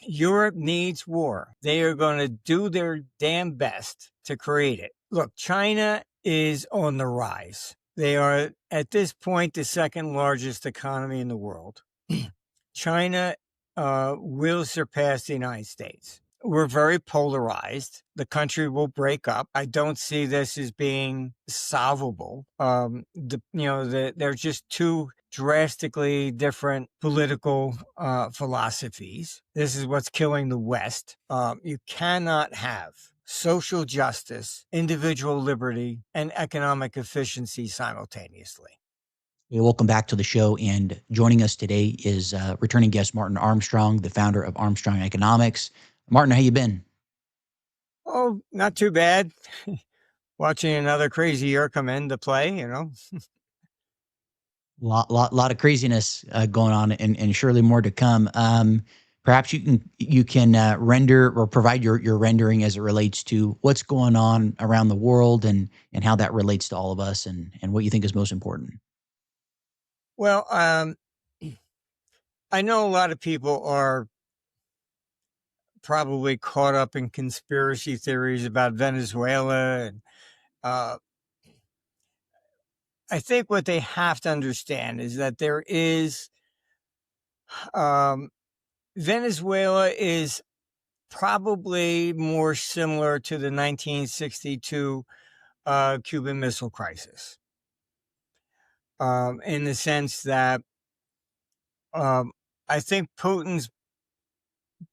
Europe needs war. They are going to do their damn best to create it. Look, China is on the rise. They are, at this point, the second largest economy in the world. China will surpass the United States. We're very polarized. The country will break up. I don't see this as being solvable. They're just two drastically different political philosophies. This is what's killing the West. You cannot have social justice, individual liberty, and economic efficiency simultaneously. Welcome back to the show. And joining us today is returning guest Martin Armstrong, the founder of Armstrong Economics. Martin, how you been? Oh, not too bad. Watching another crazy year come into play, Lot of craziness going on, and surely more to come. Perhaps you can render or provide your rendering as it relates to what's going on around the world and how that relates to all of us and what you think is most important. Well, I know a lot of people are probably caught up in conspiracy theories about Venezuela. And I think what they have to understand is that Venezuela is probably more similar to the 1962 Cuban Missile Crisis, in the sense that I think Putin's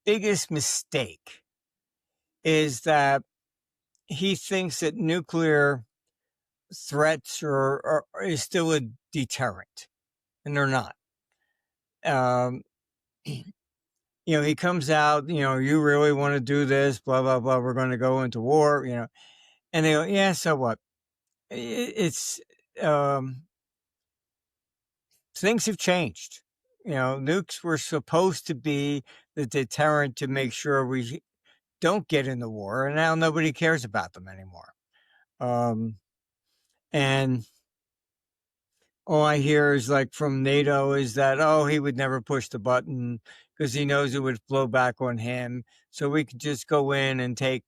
biggest mistake is that he thinks that nuclear threats is still a deterrent, and they're not. He comes out, you really want to do this, blah, blah, blah. We're going to go into war, and they go, yeah, so what? It's, things have changed. Nukes were supposed to be the deterrent to make sure we don't get in the war, and now nobody cares about them anymore. And all I hear is like from NATO is that, he would never push the button because he knows it would flow back on him. So we could just go in and take,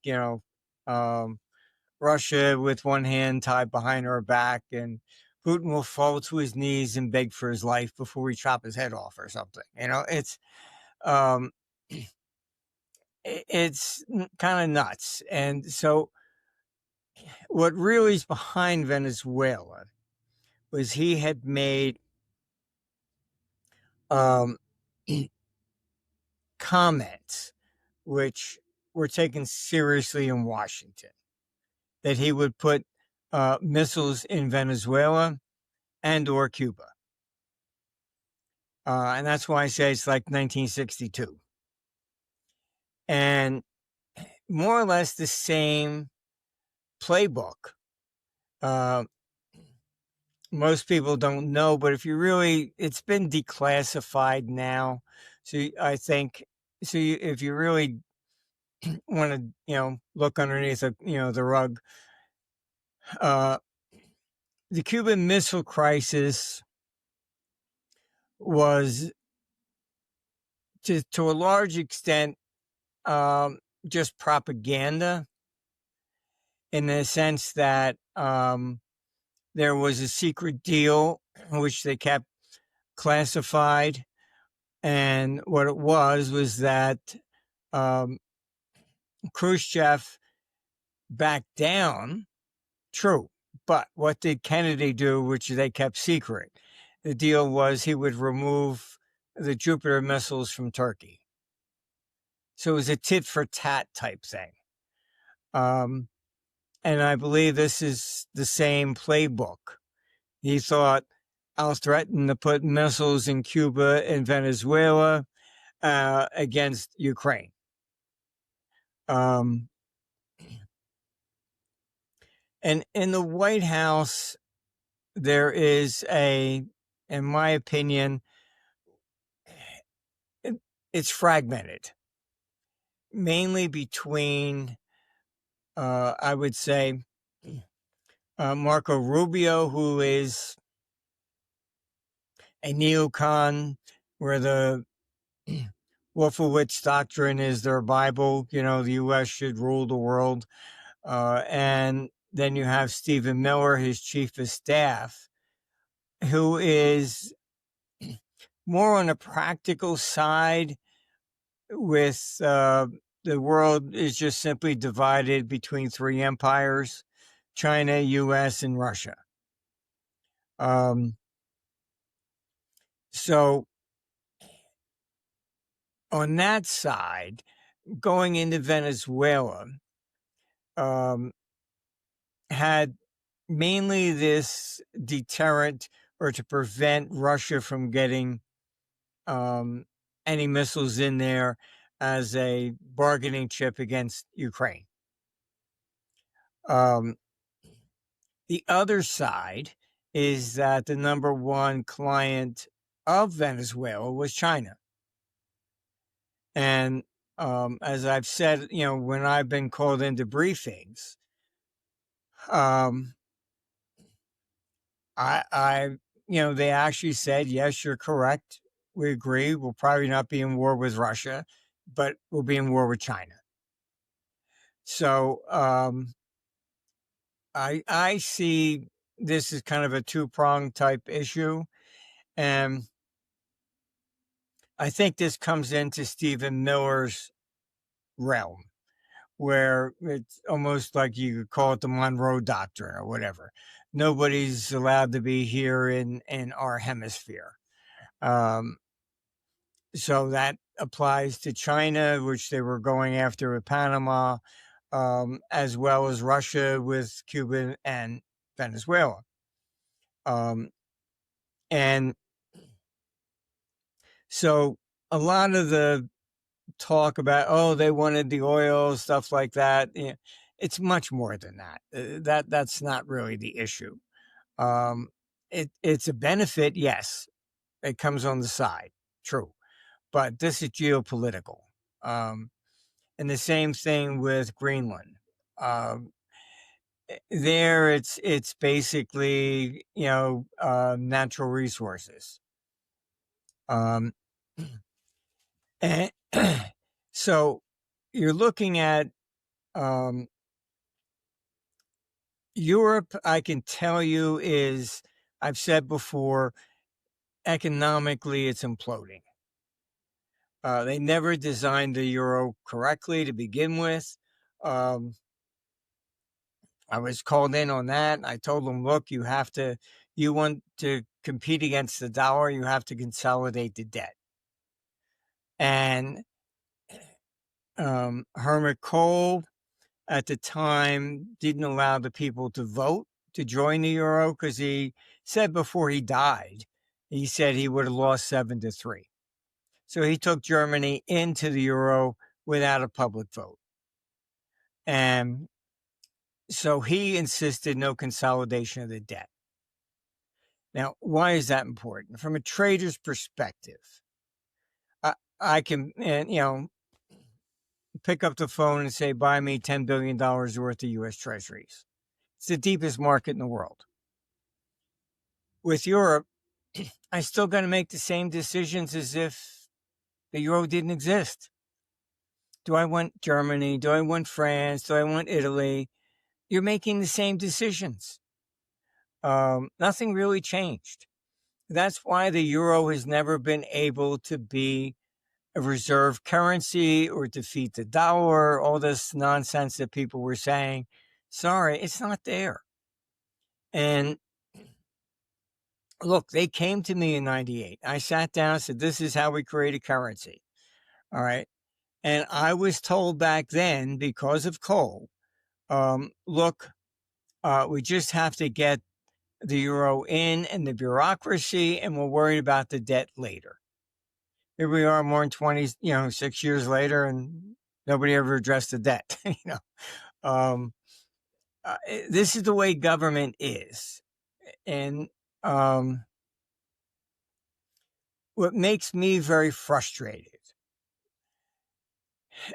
Russia with one hand tied behind our back, and Putin will fall to his knees and beg for his life before we chop his head off or something. Um, it's kind of nuts. And so what really is behind Venezuela was he had made comments which were taken seriously in Washington, that he would put missiles in Venezuela and or Cuba. And that's why I say it's like 1962. And more or less the same playbook. Most people don't know, but it's been declassified now. So I think, if you really want to, look underneath the rug, the Cuban Missile Crisis was, to a large extent, just propaganda, in the sense that there was a secret deal which they kept classified, and what it was that Khrushchev backed down. True, but what did Kennedy do, which they kept secret? The deal was he would remove the Jupiter missiles from Turkey. So it was a tit for tat type thing. And I believe this is the same playbook. He thought, I'll threaten to put missiles in Cuba and Venezuela against Ukraine. And in the White House, there is in my opinion, it's fragmented, mainly between, I would say, Marco Rubio, who is a neocon, where Wolfowitz doctrine is their Bible. The U.S. should rule the world. And then you have Stephen Miller, his chief of staff, who is more on the practical side with the world is just simply divided between three empires: China, U.S., and Russia. So on that side, going into Venezuela had mainly this deterrent, or to prevent Russia from getting any missiles in there as a bargaining chip against Ukraine. The other side is that the number one client of Venezuela was China. And as I've said, when I've been called into briefings, they actually said, yes, you're correct. We agree. We'll probably not be in war with Russia, but we'll be in war with China. So I see this as kind of a two-pronged type issue. And I think this comes into Stephen Miller's realm, where it's almost like you could call it the Monroe Doctrine or whatever. Nobody's allowed to be here in our hemisphere. So that applies to China, which they were going after with Panama, as well as Russia with Cuba and Venezuela. And so a lot of the talk about, they wanted the oil, stuff like that, it's much more than that. That's not really the issue. It's a benefit, yes. It comes on the side, true. But this is geopolitical. And the same thing with Greenland. There, it's basically, natural resources. And so you're looking at Europe, I can tell you, is, I've said before, economically, it's imploding. They never designed the euro correctly to begin with. I was called in on that. And I told them, look, you want to compete against the dollar, you have to consolidate the debt. And Hermit Kohl at the time didn't allow the people to vote to join the euro, because he said before he died, he said he would have lost 7-3. So he took Germany into the euro without a public vote. And so he insisted no consolidation of the debt. Now, why is that important? From a trader's perspective, I can, pick up the phone and say, buy me $10 billion worth of U.S. treasuries. It's the deepest market in the world. With Europe, I still got to make the same decisions as if the euro didn't exist. Do I want Germany? Do I want France? Do I want Italy? You're making the same decisions. Nothing really changed. That's why the euro has never been able to be a reserve currency or defeat the dollar, all this nonsense that people were saying. Sorry, it's not there. And look, they came to me in 98. I sat down and said, this is how we create a currency. All right. And I was told back then, because of coal, look, we just have to get the euro in and the bureaucracy, and we'll worry about the debt later. Here we are more than 6 years later, and nobody ever addressed the debt. This is the way government is. And what makes me very frustrated,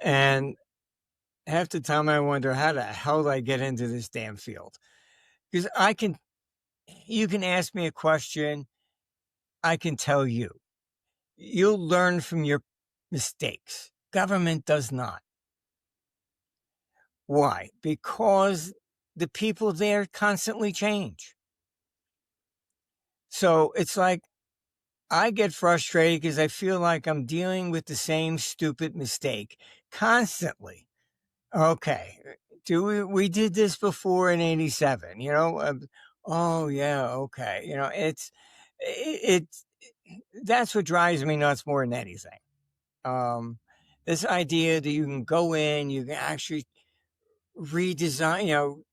and half the time I wonder, how the hell did I get into this damn field? Because you can ask me a question, I can tell you. You'll learn from your mistakes. Government does not. Why? Because the people there constantly change. So it's like I get frustrated because I feel like I'm dealing with the same stupid mistake constantly. Okay, we did this before in '87? Oh yeah, okay. It's that's what drives me nuts more than anything. Um, this idea that you can go in, you can actually redesign,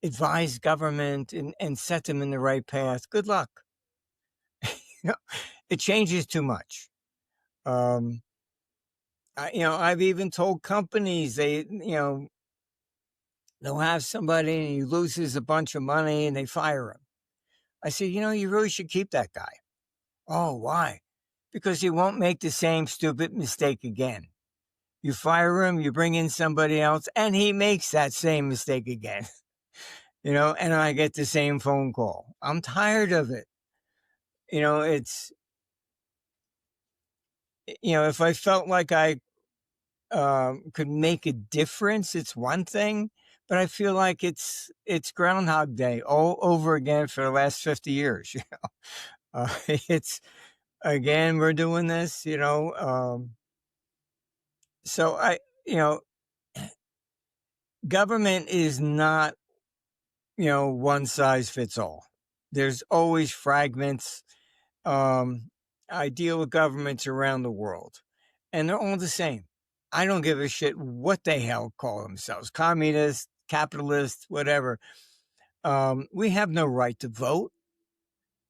advise government and set them in the right path. Good luck. It changes too much. I've even told companies they'll have somebody and he loses a bunch of money and they fire him. I said, you really should keep that guy. Oh, why? Because he won't make the same stupid mistake again. You fire him, you bring in somebody else, and he makes that same mistake again. And I get the same phone call. I'm tired of it. It's, if I felt like I could make a difference, it's one thing, but I feel like it's Groundhog Day all over again for the last 50 years. It's again, we're doing this, so government is not, one size fits all. There's always fragments. I deal with governments around the world and they're all the same. I don't give a shit what the hell call themselves, communist, capitalist, whatever. We have no right to vote.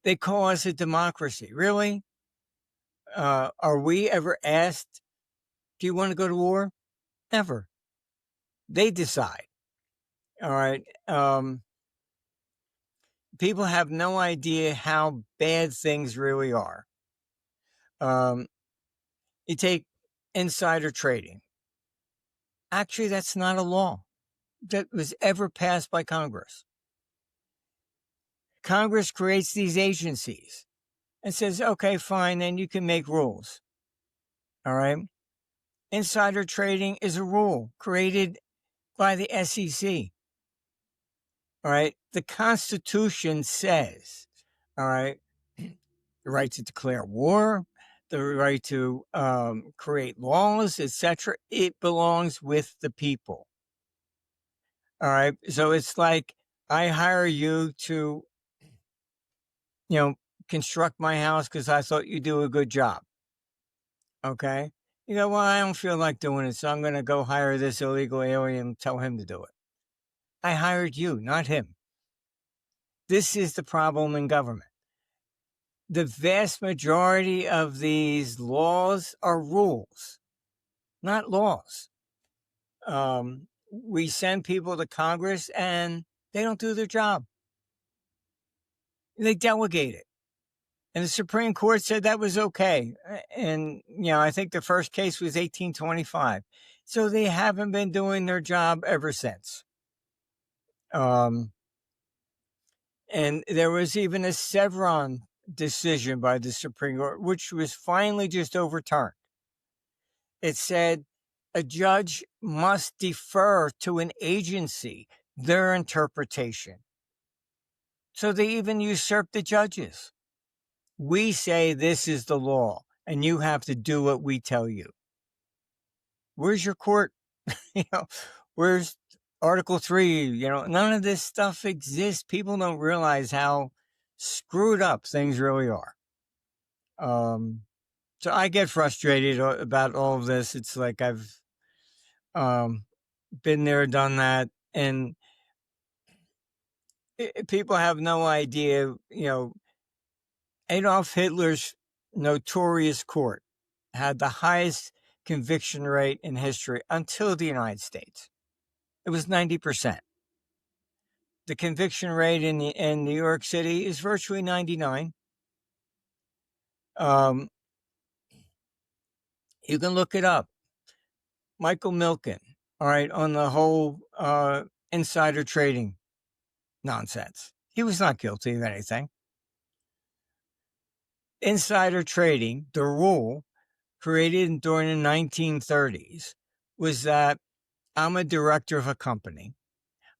They call us a democracy. Really? Are we ever asked, do you want to go to war? Never. They decide. All right. People have no idea how bad things really are. You take insider trading. Actually, that's not a law that was ever passed by Congress. Congress creates these agencies and says, okay, fine, then you can make rules. All right. Insider trading is a rule created by the SEC. All right. The Constitution says, all right, the right to declare war, the right to create laws, etc. It belongs with the people. All right. So it's like I hire you to, construct my house because I thought you do a good job. Okay. You go, well, I don't feel like doing it, so I'm going to go hire this illegal alien and tell him to do it. I hired you, not him. This is the problem in government. The vast majority of these laws are rules, not laws. We send people to Congress and they don't do their job. They delegate it. And the Supreme Court said that was okay. And, I think the first case was 1825. So they haven't been doing their job ever since. And there was even a Chevron decision by the Supreme Court, which was finally just overturned. It said a judge must defer to an agency, their interpretation. So they even usurped the judges. We say this is the law and you have to do what we tell you. Where's your court? Where's Article 3? None of this stuff exists. People don't realize how screwed up things really are. So I get frustrated about all of this. It's like I've been there, done that. And people have no idea, Adolf Hitler's notorious court had the highest conviction rate in history until the United States. It was 90%. The conviction rate in New York City is virtually 99. You can look it up. Michael Milken, all right, on the whole insider trading nonsense. He was not guilty of anything. Insider trading, the rule, created during the 1930s was that I'm a director of a company.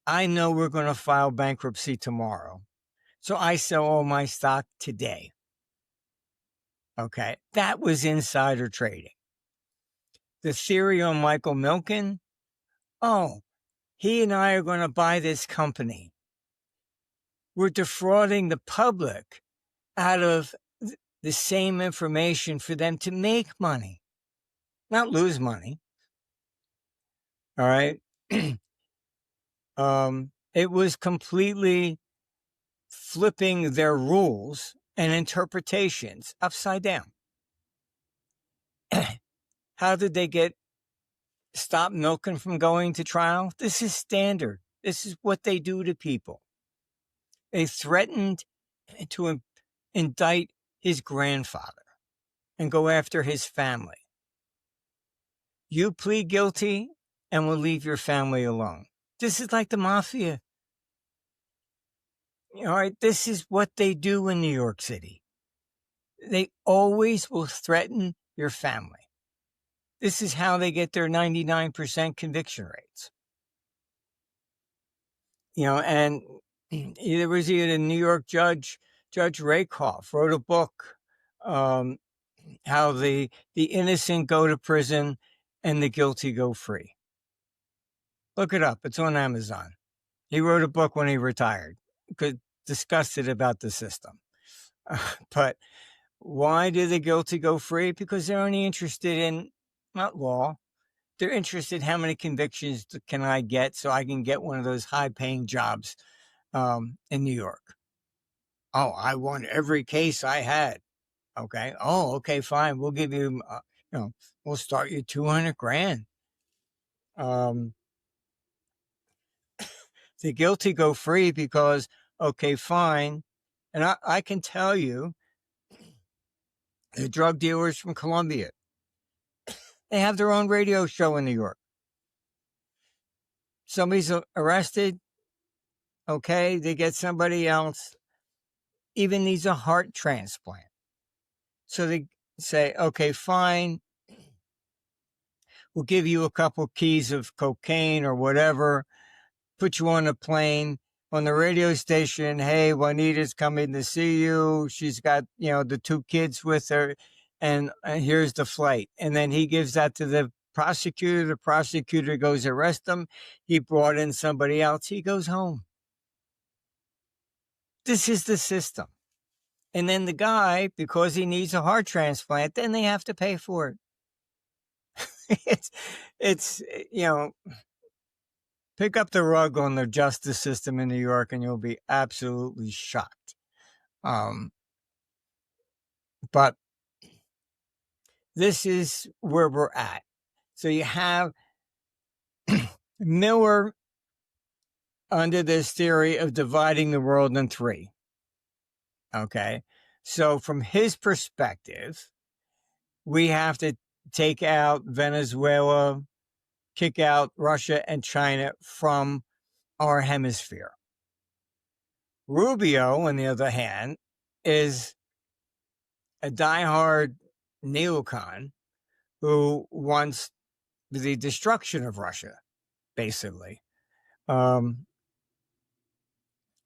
I know we're going to file bankruptcy tomorrow. So I sell all my stock today. Okay. That was insider trading. The theory on Michael Milken, oh, he and I are going to buy this company. We're defrauding the public out of the same information for them to make money, not lose money. All right. It was completely flipping their rules and interpretations upside down. How did they stop Milken from going to trial? This is standard. This is what they do to people. They threatened to indict his grandfather and go after his family. You plead guilty and we'll leave your family alone. This is like the mafia. All right, this is what they do in New York City. They always will threaten your family. This is how they get their 99% conviction rates. And there was even a New York Judge Rakoff, wrote a book, how the innocent go to prison and the guilty go free. Look it up. It's on Amazon. He wrote a book when he retired, disgusted about the system. But why do the guilty go free? Because they're only interested in, not law, they're interested in how many convictions can I get so I can get one of those high-paying jobs in New York. Oh, I won every case I had. Okay. Oh, okay, fine. We'll give you, we'll start you $200,000. The guilty go free because, okay, fine. And I can tell you, the drug dealers from Colombia, they have their own radio show in New York. Somebody's arrested. Okay. They get somebody else, even needs a heart transplant. So they say, okay, fine. We'll give you a couple keys of cocaine or whatever, put you on a plane. On the radio station, hey, Juanita's coming to see you. She's got, the 2 kids with her, and here's the flight. And then he gives that to the prosecutor. The prosecutor goes arrest him. He brought in somebody else. He goes home. This is the system. And then the guy, because he needs a heart transplant, then they have to pay for it. it's pick up the rug on the justice system in New York and you'll be absolutely shocked. But this is where we're at. So you have Miller under this theory of dividing the world in 3. Okay. So from his perspective, we have to take out Venezuela, kick out Russia and China from our hemisphere. Rubio, on the other hand, is a diehard neocon who wants the destruction of Russia, basically.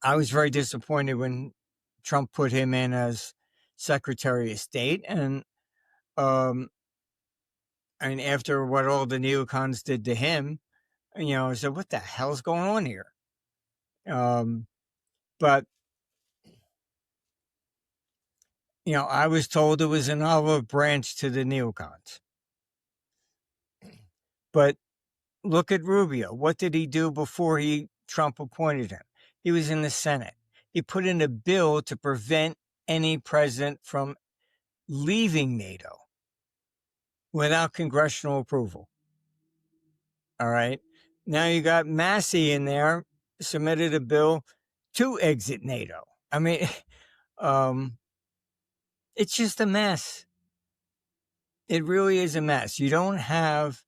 I was very disappointed when Trump put him in as Secretary of State, and after what all the neocons did to him, I said, what the hell's going on here? But I was told it was an olive branch to the neocons. But look at Rubio. What did he do before Trump appointed him? He was in the Senate. He put in a bill to prevent any president from leaving NATO without congressional approval. All right. Now you got Massey in there, submitted a bill to exit NATO. I mean, it's just a mess. It really is a mess. You don't have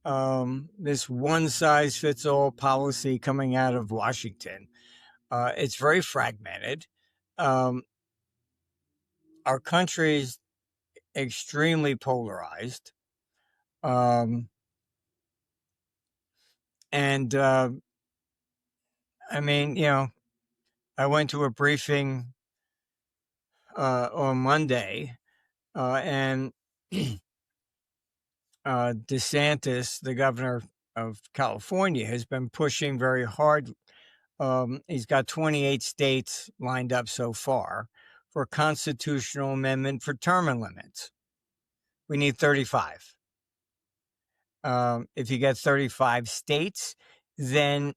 this one-size-fits-all policy coming out of Washington. It's very fragmented. Our country extremely polarized. And I mean, I went to a briefing on Monday, and DeSantis, the governor of California, has been pushing very hard. He's got 28 states lined up so far for a constitutional amendment for term limits. We need 35. If you get 35 states, then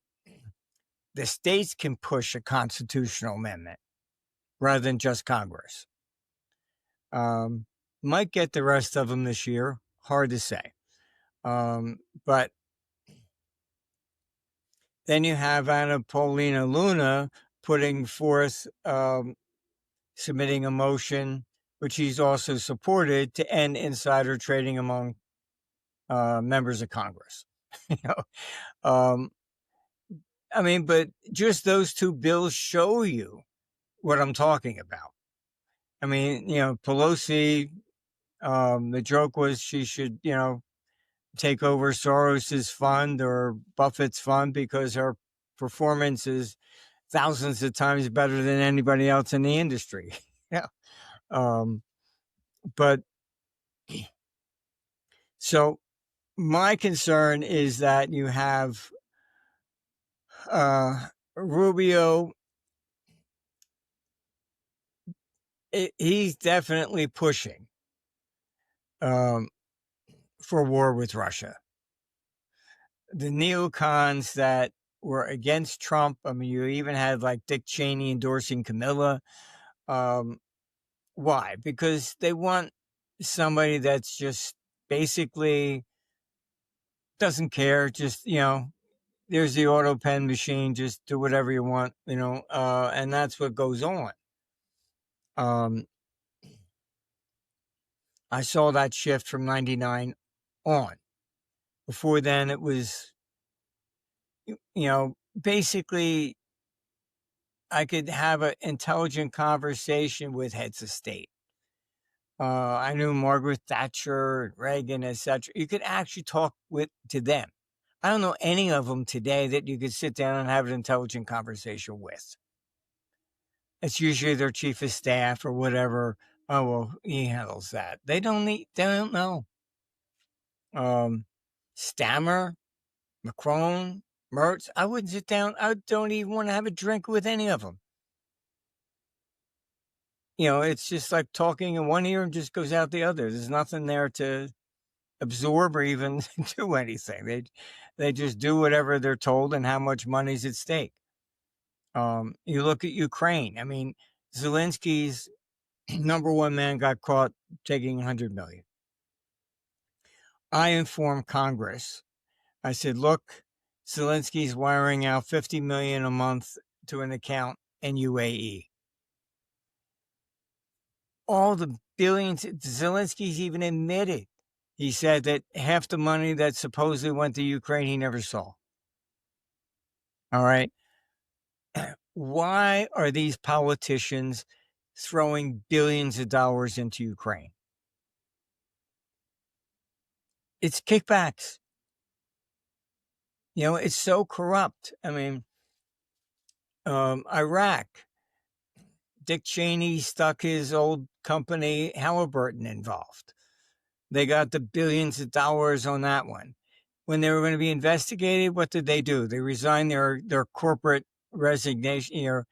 the states can push a constitutional amendment rather than just Congress. Might get the rest of them this year. Hard to say. But then you have Anna Paulina Luna putting forth, submitting a motion, which he's also supported, to end insider trading among members of Congress. I mean, but just those two bills show you what I'm talking about. I mean, Pelosi, the joke was she should, take over Soros's fund or Buffett's fund because her performance is thousands of times better than anybody else in the industry. Yeah. But so my concern is that you have Rubio. He's definitely pushing for war with Russia. The neocons that were against Trump, I mean, you even had like Dick Cheney endorsing Camilla. Why? Because they want somebody that's just basically doesn't care. Just, there's the auto pen machine, just do whatever you want, and that's what goes on. I saw that shift from 99 on. Before then, it was, basically I could have an intelligent conversation with heads of state. I knew Margaret Thatcher, Reagan, etc. You could actually talk to them. I don't know any of them today that you could sit down and have an intelligent conversation with. It's usually their chief of staff or whatever. Oh, well, he handles that. They don't know. Stammer, Macron, Mertz. I wouldn't sit down. I don't even want to have a drink with any of them. It's just like talking in one ear and just goes out the other. There's nothing there to absorb or even do anything. They just do whatever they're told and how much money's at stake. You look at Ukraine. I mean, Zelensky's number one man got caught taking 100 million. I informed Congress. I said, look, Zelensky's wiring out 50 million a month to an account in UAE. All the billions, Zelensky's even admitted. He said that half the money that supposedly went to Ukraine, he never saw. All right. Why are these politicians throwing billions of dollars into Ukraine? It's kickbacks. It's so corrupt. I mean, Iraq, Dick Cheney stuck his old company Halliburton involved. They got the billions of dollars on that one. When they were going to be investigated, what did they do? They resigned their corporate resignation,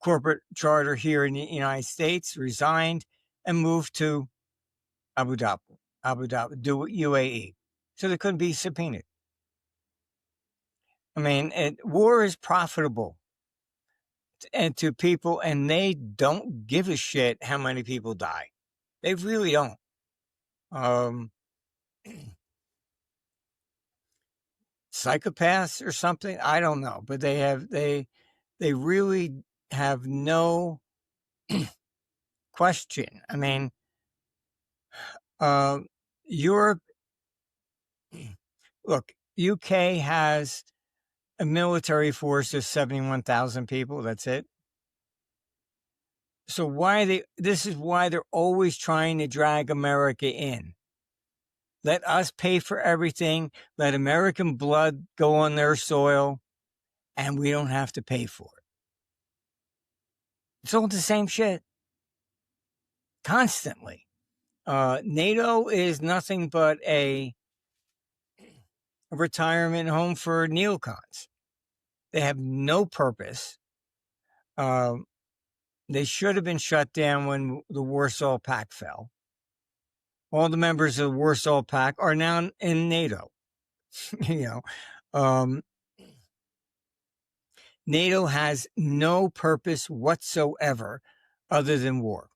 corporate charter here in the United States, resigned and moved to Abu Dhabi, UAE. So they couldn't be subpoenaed. I mean, war is profitable to people, and they don't give a shit how many people die. They really don't. Psychopaths or something, I don't know, but they really have no question. I mean, Europe, look, UK has a military force of 71,000 people. That's it. So this is why they're always trying to drag America in. Let us pay for everything. Let American blood go on their soil, and we don't have to pay for it. It's all the same shit. Constantly. NATO is nothing but a retirement home for neocons. They have no purpose. They should have been shut down when the Warsaw Pact fell. All the members of the Warsaw Pact are now in NATO. NATO has no purpose whatsoever other than war.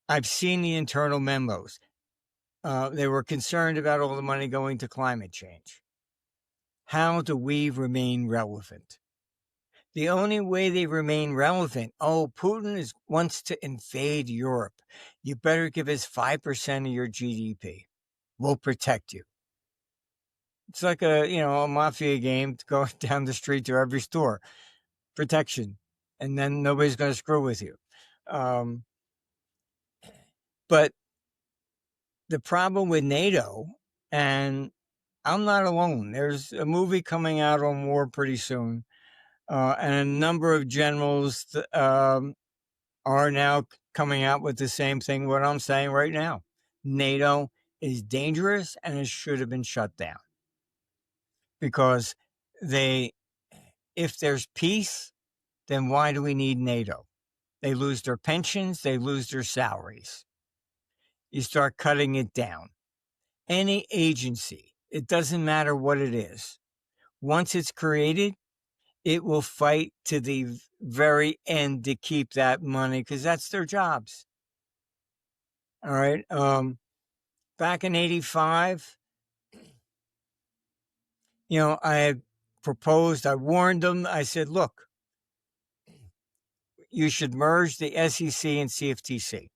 I've seen the internal memos. They were concerned about all the money going to climate change. How do we remain relevant? The only way they remain relevant, Putin wants to invade Europe. You better give us 5% of your GDP. We'll protect you. It's like a mafia game going down the street to every store. Protection. And then nobody's going to screw with you. But the problem with NATO, and I'm not alone. There's a movie coming out on war pretty soon. And a number of generals are now coming out with the same thing, what I'm saying right now. NATO is dangerous and it should have been shut down. Because if there's peace, then why do we need NATO? They lose their pensions, they lose their salaries. You start cutting it down. Any agency, it doesn't matter what it is. Once it's created, it will fight to the very end to keep that money because that's their jobs. All right. Back in 85, I had proposed, I warned them. I said, look, you should merge the SEC and CFTC.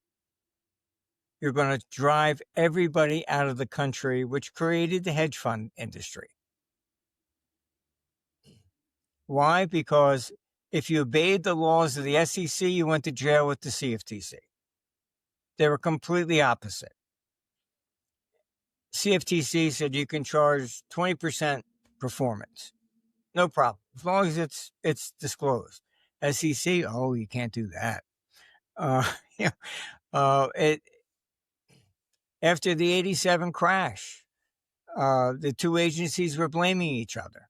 You're going to drive everybody out of the country, which created the hedge fund industry. Why? Because if you obeyed the laws of the SEC, you went to jail with the CFTC. They were completely opposite. CFTC said you can charge 20% performance. No problem. As long as it's disclosed. SEC, you can't do that. After the 87 crash, the two agencies were blaming each other.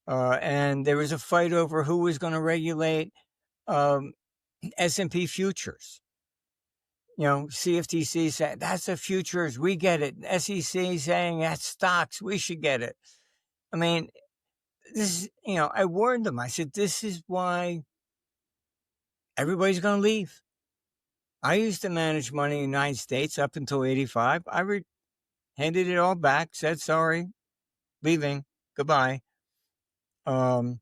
And there was a fight over who was going to regulate S&P futures. CFTC said, that's the futures. We get it. SEC saying that's stocks. We should get it. I mean, this is, I warned them. I said, this is why everybody's going to leave. I used to manage money in the United States up until 85. I handed it all back, said, sorry, leaving, goodbye. I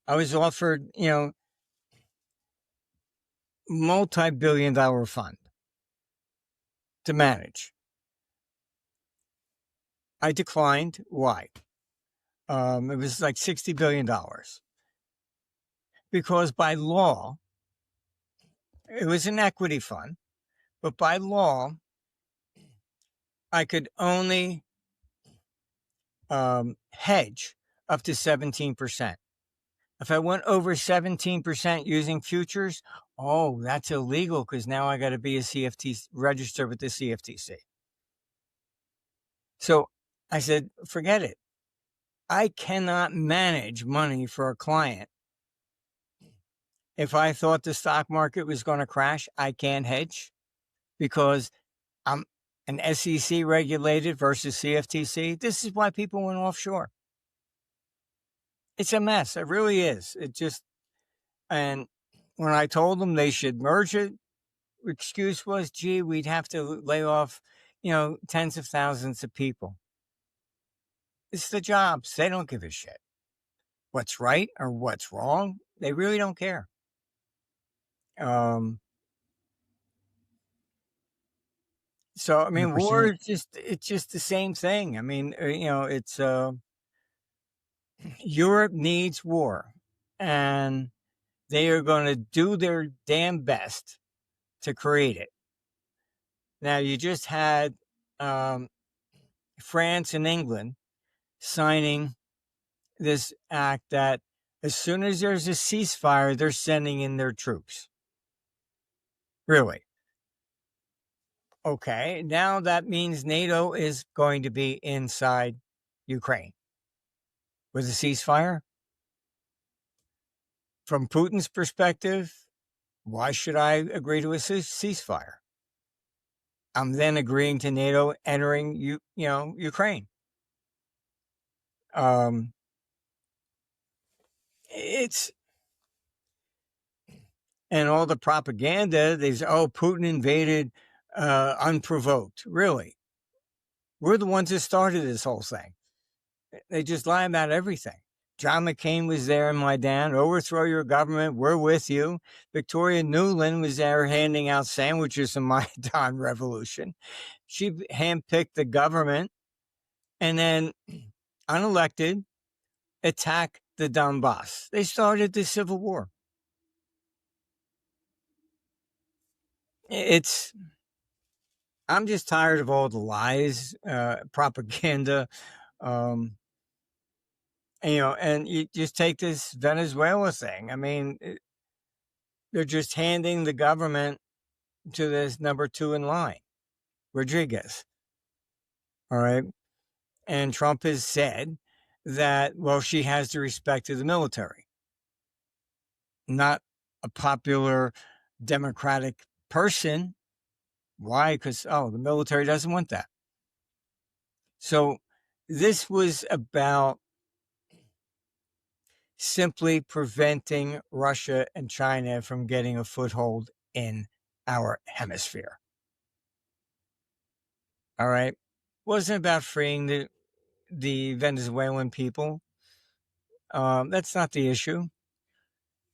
was offered, multi-billion-dollar fund to manage. I declined. Why? It was like $60 billion. Because by law, it was an equity fund, but by law, I could only hedge up to 17%. If I went over 17% using futures, that's illegal because now I got to be a CFTC, registered with the CFTC. So I said, forget it. I cannot manage money for a client. If I thought the stock market was going to crash, I can't hedge because I'm an SEC regulated versus CFTC. This is why people went offshore. It's a mess. It really is. And when I told them they should merge it, excuse was, we'd have to lay off, tens of thousands of people. It's the jobs. They don't give a shit. What's right or what's wrong, they really don't care. So, I mean, 100%. war is it's just the same thing. I mean, it's Europe needs war, and They are going to do their damn best to create it. Now, you just had France and England signing this act that as soon as there's a ceasefire, they're sending in their troops. Really? Okay, now that means NATO is going to be inside Ukraine with a ceasefire. From Putin's perspective, why should I agree to a ceasefire? I'm then agreeing to NATO entering Ukraine. It's and all the propaganda. Putin invaded unprovoked. Really, we're the ones that started this whole thing. They just lie about everything. John McCain was there in Maidan. Overthrow your government. We're with you. Victoria Nuland was there handing out sandwiches in Maidan Revolution. She handpicked the government and then, unelected, attacked the Donbass. They started the civil war. I'm just tired of all the lies, propaganda. And you just take this Venezuela thing. I mean, they're just handing the government to this number two in line, Rodriguez. All right. And Trump has said that, well, she has the respect of the military, not a popular Democratic person. Why? Because, the military doesn't want that. So this was about simply preventing Russia and China from getting a foothold in our hemisphere. All right. Wasn't about freeing the Venezuelan people. That's not the issue.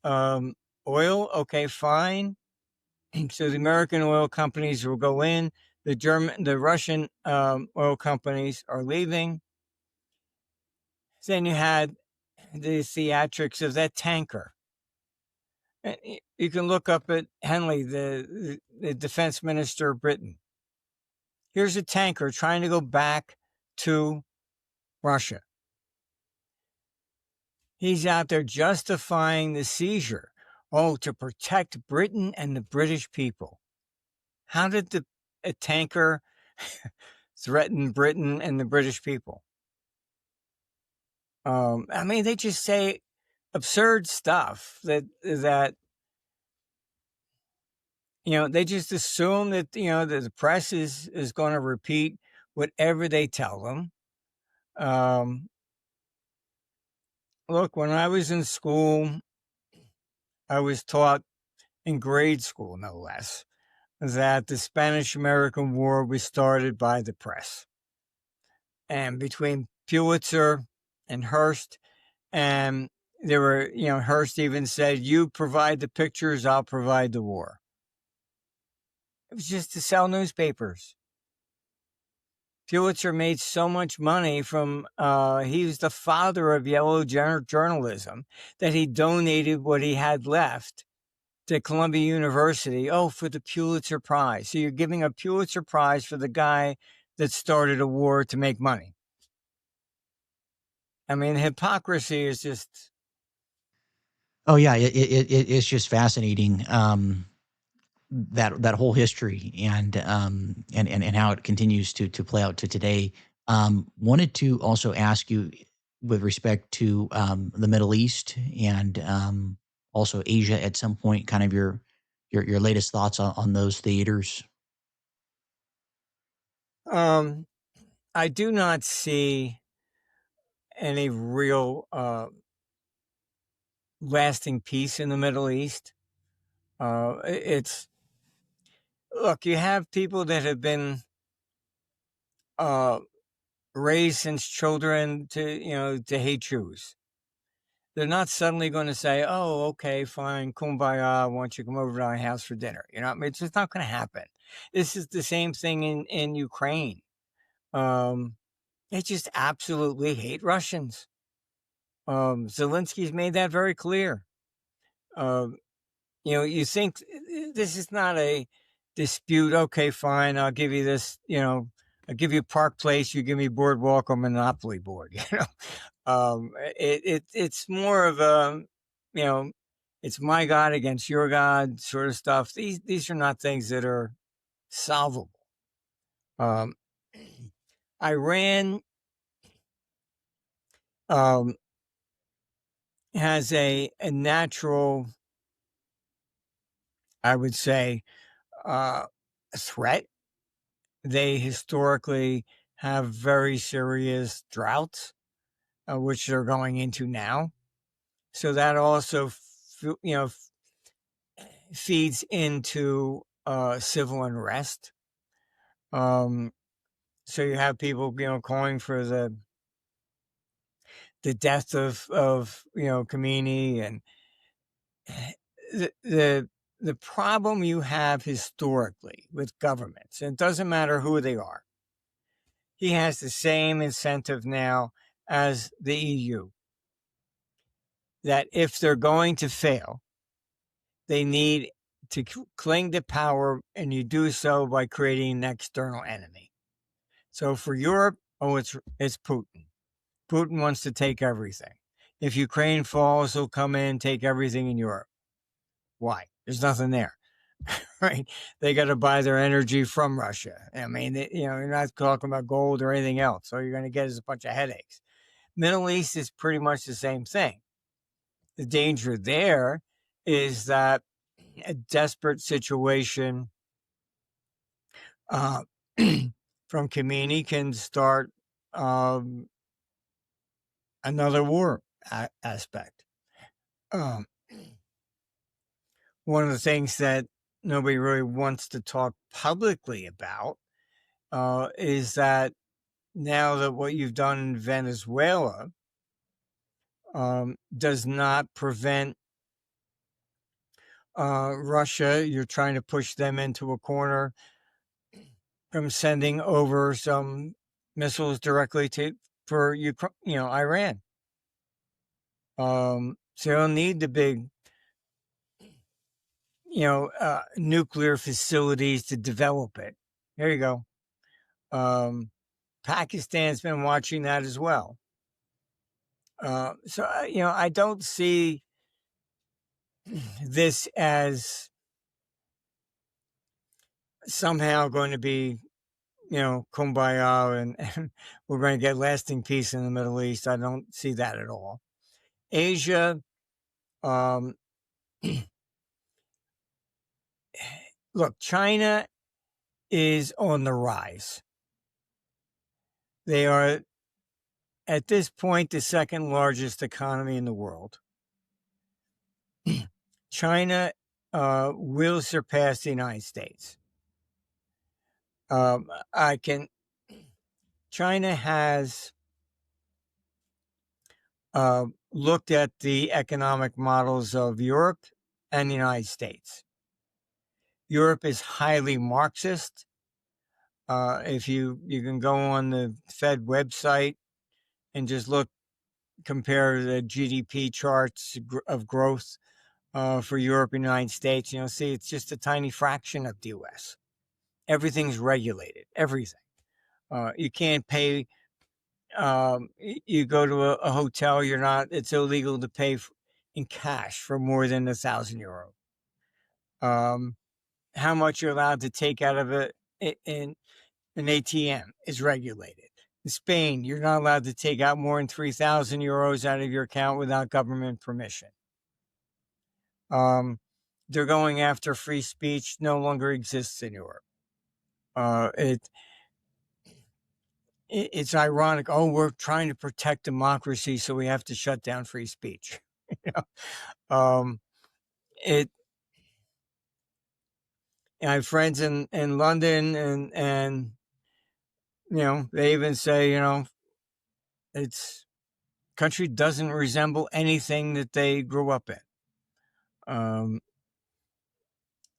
Oil, okay, fine. So the American oil companies will go in. The Russian oil companies are leaving. Then you had the theatrics of that tanker. And you can look up at Henley, the defense minister of Britain. Here's a tanker trying to go back to Russia. He's out there justifying the seizure. To protect Britain and the British people. How did a tanker threaten Britain and the British people? I mean, they just say absurd stuff that they just assume that, that the press is going to repeat whatever they tell them. Look, when I was in school, I was taught in grade school, no less, that the Spanish-American War was started by the press. And between Pulitzer and Hearst, and there were, Hearst even said, you provide the pictures, I'll provide the war. It was just to sell newspapers. Pulitzer made so much money from, he was the father of yellow journalism, that he donated what he had left to Columbia University, for the Pulitzer Prize. So you're giving a Pulitzer Prize for the guy that started a war to make money. I mean, hypocrisy is just... Oh yeah, it's just fascinating, that whole history and how it continues to play out to today. Wanted to also ask you with respect to the Middle East and also Asia at some point, kind of your latest thoughts on those theaters. I do not see any real lasting peace in the Middle East. Look, you have people that have been raised since children to hate Jews. They're not suddenly going to say, oh, okay, fine, kumbaya, why don't you come over to my house for dinner? I mean, it's just not going to happen. This is the same thing in Ukraine. They just absolutely hate Russians. Zelensky's made that very clear. You think this is not a dispute. Okay, fine. I'll give you this. I'll give you Park Place. You give me Boardwalk or Monopoly board. It's more of a, you know, it's my God against your God sort of stuff. These are not things that are solvable. Um, Iran has a natural, I would say, threat. They historically have very serious droughts, which they're going into now. So that also, feeds into civil unrest. So you have people, calling for the death of Khomeini, and the problem you have historically with governments, and it doesn't matter who they are. He has the same incentive now as the EU, that if they're going to fail, they need to cling to power, and you do so by creating an external enemy. So for Europe, it's Putin. Putin wants to take everything. If Ukraine falls, he'll come in, take everything in Europe. Why? There's nothing there, right? They got to buy their energy from Russia. I mean, you're not talking about gold or anything else. All you're going to get is a bunch of headaches. Middle East is pretty much the same thing. The danger there is that a desperate situation from Khomeini can start another war aspect. One of the things that nobody really wants to talk publicly about is that now that what you've done in Venezuela does not prevent Russia, you're trying to push them into a corner from sending over some missiles directly for Ukraine, Iran. So you don't need the big, nuclear facilities to develop it. There you go. Pakistan's been watching that as well. So I don't see this as somehow going to be, kumbaya and we're going to get lasting peace in the Middle East. I don't see that at all. Asia, look, China is on the rise. They are, at this point, the second largest economy in the world. China will surpass the United States. China has looked at the economic models of Europe and the United States. Europe is highly Marxist. If you can go on the Fed website and just compare the GDP charts of growth for Europe and the United States, see it's just a tiny fraction of the U.S. Everything's regulated, everything. You can't pay. You go to a hotel, it's illegal to pay in cash for more than €1,000. How much you're allowed to take out of it in an ATM is regulated. In Spain, you're not allowed to take out more than €3,000 out of your account without government permission. They're going after free speech, no longer exists in Europe. It's ironic. Oh, we're trying to protect democracy, so we have to shut down free speech. I have friends in London, and they even say, it's country doesn't resemble anything that they grew up in.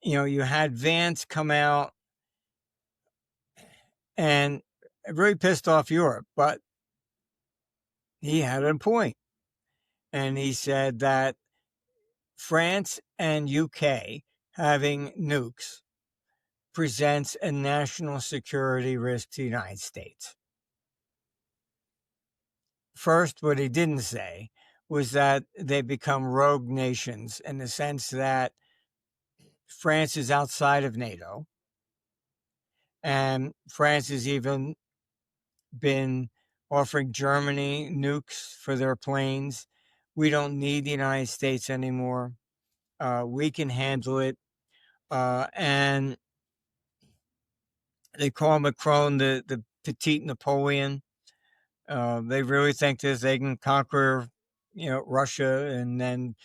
You had Vance come out and it really pissed off Europe, but he had a point. And he said that France and UK having nukes presents a national security risk to the United States. First, what he didn't say was that they become rogue nations in the sense that France is outside of NATO, and France has even been offering Germany nukes for their planes. We don't need the United States anymore. We can handle it. And they call Macron the petite Napoleon. They really think that they can conquer, Russia, and then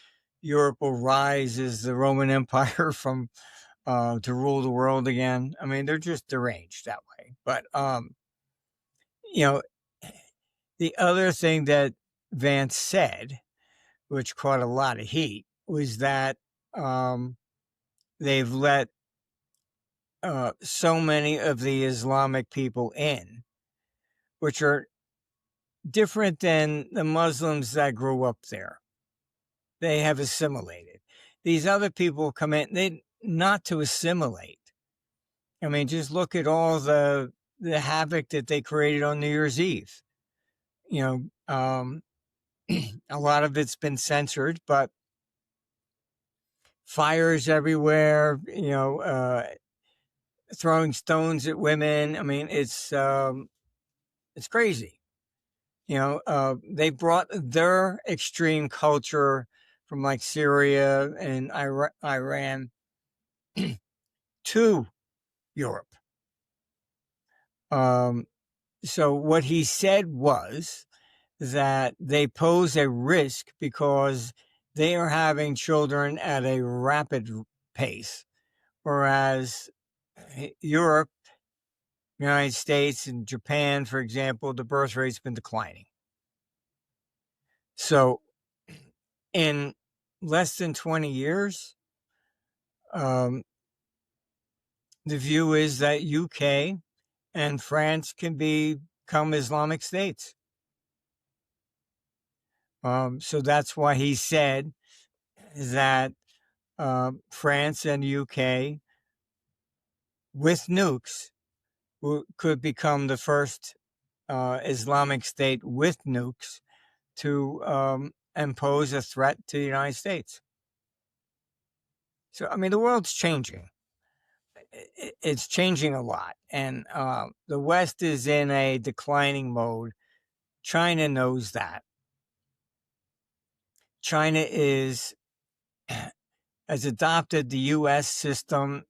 Europe will rise as the Roman Empire from to rule the world again. I mean, they're just deranged that way. But you know, the other thing that Vance said, which caught a lot of heat, was that they've let so many of the Islamic people in, which are different than the Muslims that grew up there. They have assimilated. These other people come in, they not to assimilate. I mean, just look at all the havoc that they created on New Year's Eve. A lot of it's been censored, but fires everywhere, throwing stones at women. I mean, it's crazy. They brought their extreme culture from like Syria and Iran to Europe. So what he said was that they pose a risk because they are having children at a rapid pace, whereas Europe, United States, and Japan, for example, the birth rate's been declining. So in less than 20 years, the view is that UK and France can become Islamic states. So that's why he said that France and UK with nukes could become the first Islamic state with nukes to impose a threat to the United States. So, I mean, the world's changing. It's changing a lot. And the West is in a declining mode. China knows that. China has adopted the U.S. system,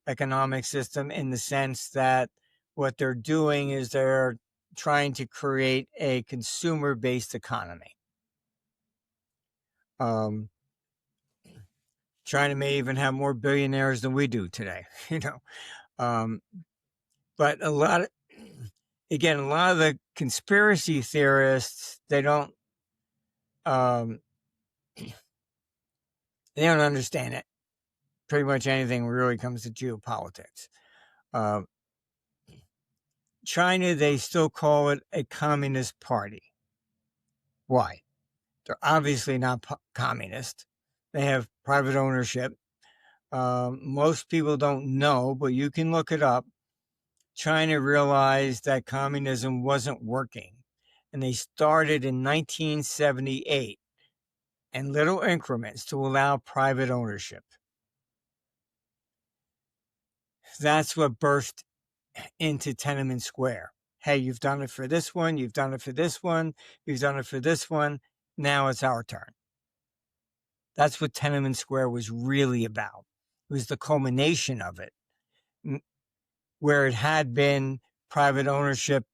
economic system, in the sense that what they're doing is they're trying to create a consumer-based economy. China may even have more billionaires than we do today, but a lot of the conspiracy theorists, they don't understand it. Pretty much anything really comes to geopolitics. China, they still call it a communist party. Why? They're obviously not communist. They have private ownership. Most people don't know, but you can look it up. China realized that communism wasn't working, and they started in 1978 in little increments to allow private ownership. That's what burst into Tiananmen Square. Hey, you've done it for this one, you've done it for this one, you've done it for this one, now it's our turn. That's what Tiananmen Square was really about. It was the culmination of it, where it had been private ownership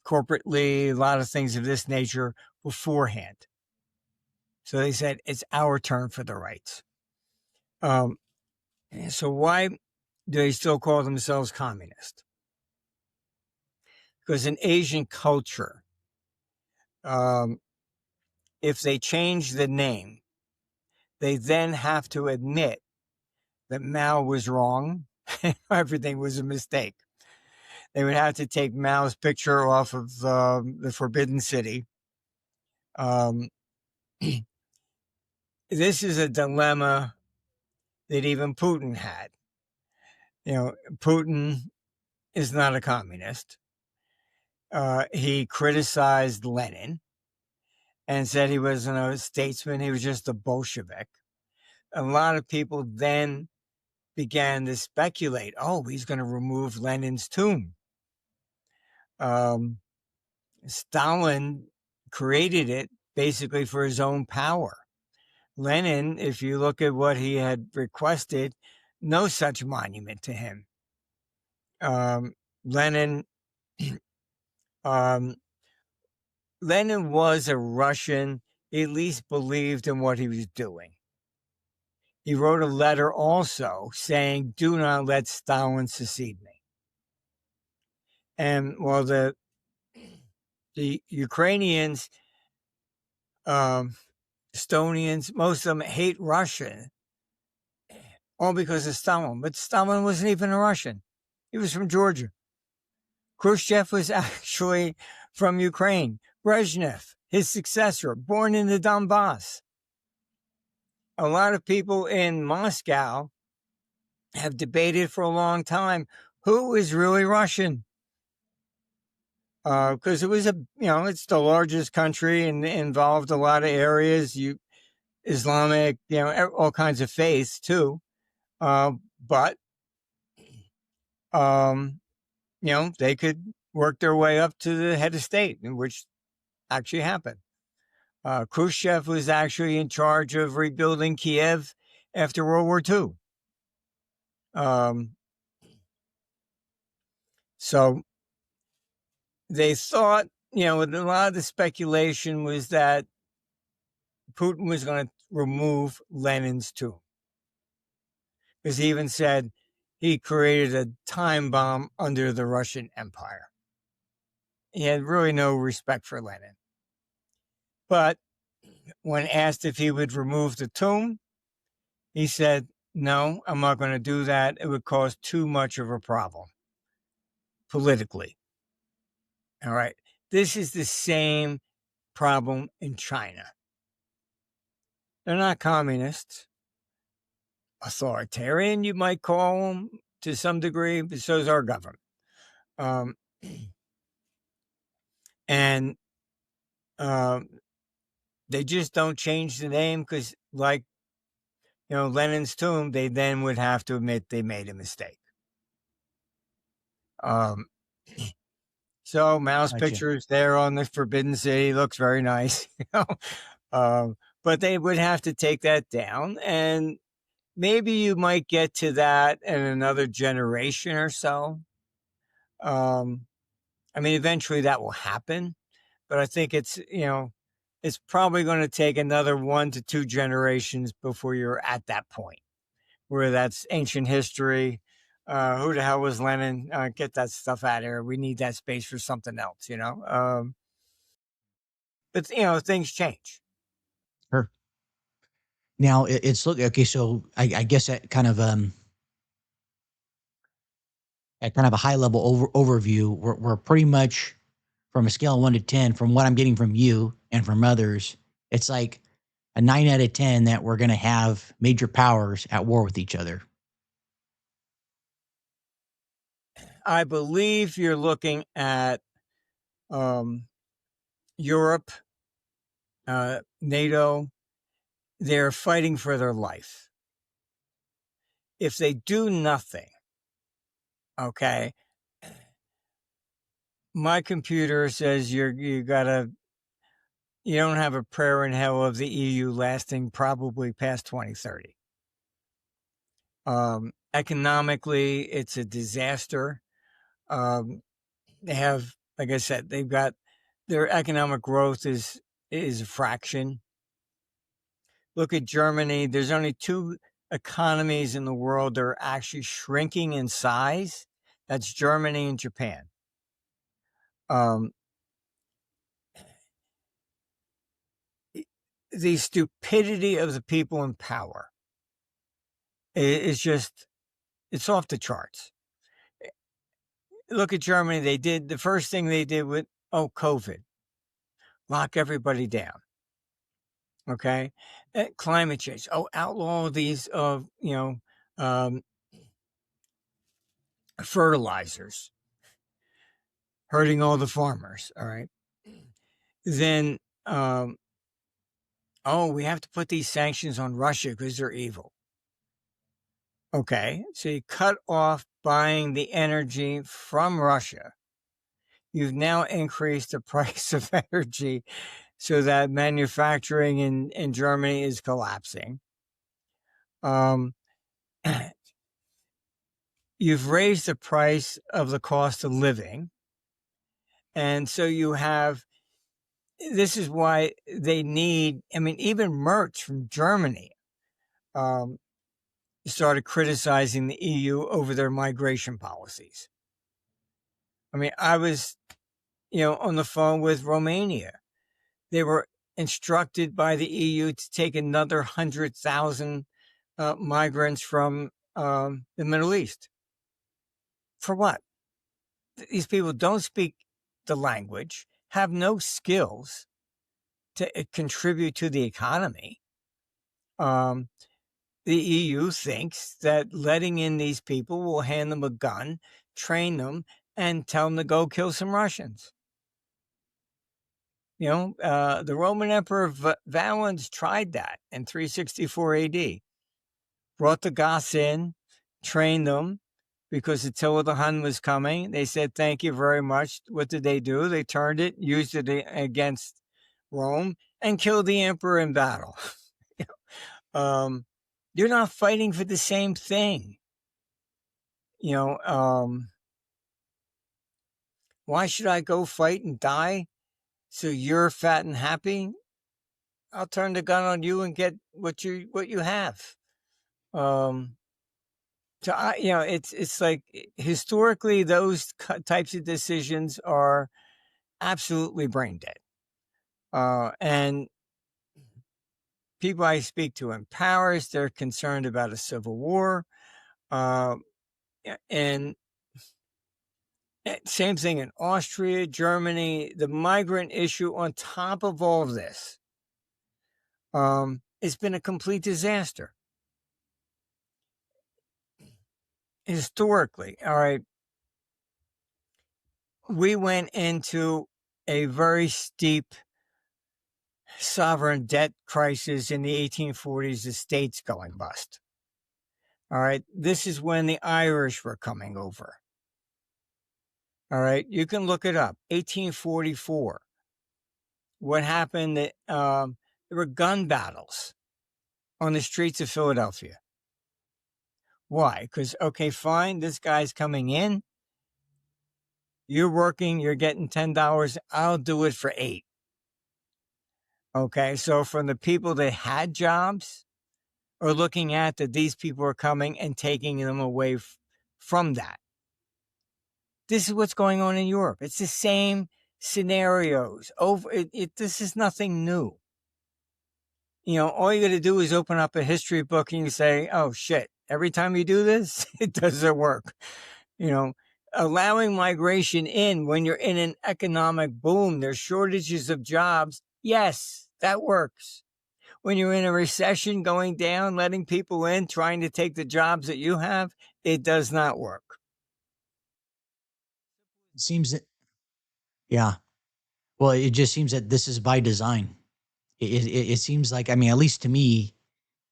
corporately, a lot of things of this nature beforehand. So they said, it's our turn for the rights. So why do they still call themselves communist? Because in Asian culture, if they change the name, they then have to admit that Mao was wrong. Everything was a mistake. They would have to take Mao's picture off of the Forbidden City. this is a dilemma that even Putin had. Putin is not a communist. He criticized Lenin and said he wasn't a statesman. He was just a Bolshevik. A lot of people then began to speculate, oh, he's going to remove Lenin's tomb. Stalin created it basically for his own power. Lenin, if you look at what he had requested, no such monument to him. Lenin was a Russian. He at least believed in what he was doing. He wrote a letter also saying, do not let Stalin secede me. And while the Ukrainians, Estonians, most of them hate Russia, all because of Stalin. But Stalin wasn't even a Russian. He was from Georgia. Khrushchev was actually from Ukraine. Brezhnev, his successor, born in the Donbass. A lot of people in Moscow have debated for a long time who is really Russian. Because it was it's the largest country and involved a lot of areas, Islamic, all kinds of faiths too. But they could work their way up to the head of state, which actually happened. Khrushchev was actually in charge of rebuilding Kiev after World War II. So they thought, a lot of the speculation was that Putin was going to remove Lenin's tomb. Because he even said he created a time bomb under the Russian Empire. He had really no respect for Lenin. But when asked if he would remove the tomb, he said, no, I'm not going to do that. It would cause too much of a problem politically. All right. This is the same problem in China. They're not communists. Authoritarian, you might call them to some degree, but so is our government. And they just don't change the name because, like, Lenin's tomb, they then would have to admit they made a mistake. So Mao's pictures there on the Forbidden City looks very nice, but they would have to take that down, and maybe you might get to that in another generation or so. Eventually that will happen, but I think it's probably going to take another 1 to 2 generations before you're at that point where that's ancient history. Who the hell was Lenin? Get that stuff out of here. We need that space for something else, but things change. Sure. Now it's okay. So I guess at kind of a high level overview, we're pretty much from a scale of 1 to 10, from what I'm getting from you and from others, it's like a 9 out of 10 that we're going to have major powers at war with each other. I believe you're looking at Europe, NATO. They're fighting for their life. If they do nothing, okay, my computer says you don't have a prayer in hell of the EU lasting probably past 2030. Economically, it's a disaster. They have, like I said, they've got their economic growth is a fraction. Look at Germany. There's only 2 economies in the world that are actually shrinking in size. That's Germany and Japan. The stupidity of the people in power is just, it's off the charts. Look at Germany. The first thing they did with, COVID, lock everybody down. Okay. Climate change. Oh, outlaw these, um, fertilizers, hurting all the farmers. All right. Then, um, oh, we have to put these sanctions on Russia because they're evil. Okay. So you cut off buying the energy from Russia. You've now increased the price of energy so that manufacturing in Germany is collapsing. Um, you've raised the price of the cost of living. And so you have, this is why they need, I mean, even Merz from Germany started criticizing the EU over their migration policies. I mean, I was, on the phone with Romania. They were instructed by the EU to take another 100,000 migrants from the Middle East. For what? These people don't speak the language, have no skills to contribute to the economy. The EU thinks that letting in these people will hand them a gun, train them, and tell them to go kill some Russians. The Roman Emperor Valens tried that in 364 AD. Brought the Goths in, trained them because Attila the Hun was coming. They said, thank you very much. What did they do? They turned it, used it against Rome, and killed the emperor in battle. You're not fighting for the same thing. Why should I go fight and die so you're fat and happy? I'll turn the gun on you and get what you have. So it's like historically those types of decisions are absolutely brain dead. And people I speak to in Paris, they're concerned about a civil war. And same thing in Austria, Germany, the migrant issue on top of all of this. It's been a complete disaster. Historically, all right, we went into a very steep sovereign debt crisis in the 1840s, the states going bust. All right, this is when the Irish were coming over. All right, you can look it up. 1844. What happened? There were gun battles on the streets of Philadelphia. Why? Because, okay, fine, this guy's coming in. You're working, you're getting $10. I'll do it for $8. Okay, so from the people that had jobs are looking at that these people are coming and taking them away from that. This is what's going on in Europe. It's the same scenarios. This is nothing new. All you got to do is open up a history book and you say, oh, shit, every time you do this, it doesn't work. Allowing migration in when you're in an economic boom, there's shortages of jobs. Yes, that works. When you're in a recession going down, letting people in, trying to take the jobs that you have, it does not work. It seems that, yeah. Well, it just seems that this is by design. It seems like, I mean, at least to me,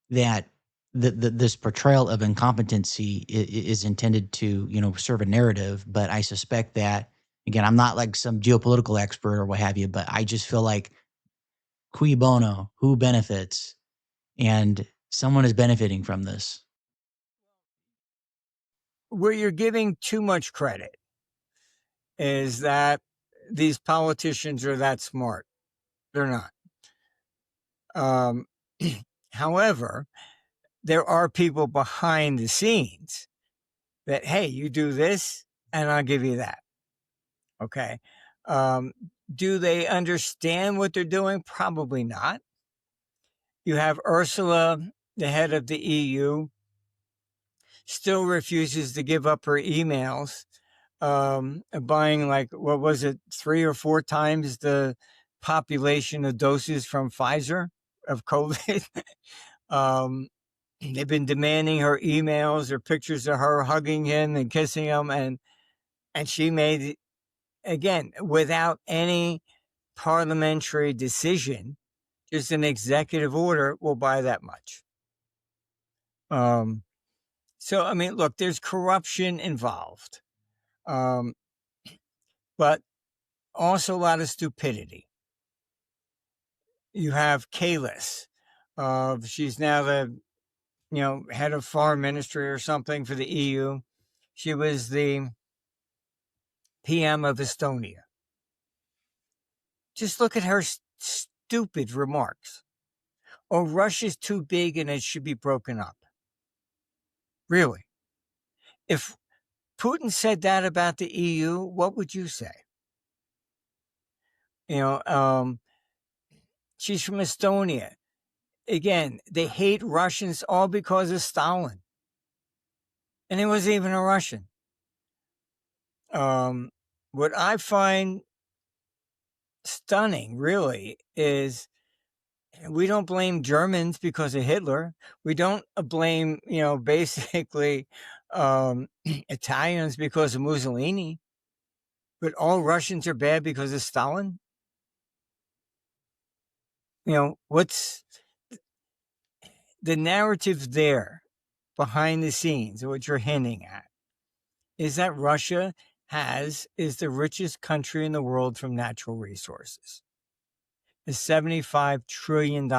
that this portrayal of incompetency is intended to, serve a narrative. But I suspect that, again, I'm not like some geopolitical expert or what have you, but I just feel like cui bono, who benefits, and someone is benefiting from this. Where you're giving too much credit is that these politicians are that smart. They're not. However, there are people behind the scenes that, hey, you do this and I'll give you that. Okay. Do they understand what they're doing? Probably not. You have Ursula, the head of the EU, still refuses to give up her emails, buying like, what was it, 3 or 4 times the population of doses from Pfizer? of COVID. um, they've been demanding her emails or pictures of her hugging him and kissing him, and she made, again, without any parliamentary decision, just an executive order, will buy that much. So, I mean, look, there's corruption involved, but also a lot of stupidity. You have Kalis. She's now the head of foreign ministry or something for the EU. She was the PM of Estonia. Just look at her stupid remarks. Oh, Russia's too big and it should be broken up. Really? If Putin said that about the EU, what would you say? She's from Estonia. Again, they hate Russians all because of Stalin. And he wasn't even a Russian. What I find stunning, really, is we don't blame Germans because of Hitler. We don't blame, basically Italians because of Mussolini. But all Russians are bad because of Stalin? What's the narrative there behind the scenes, what you're hinting at, is that Russia is the richest country in the world from natural resources. It's $75 trillion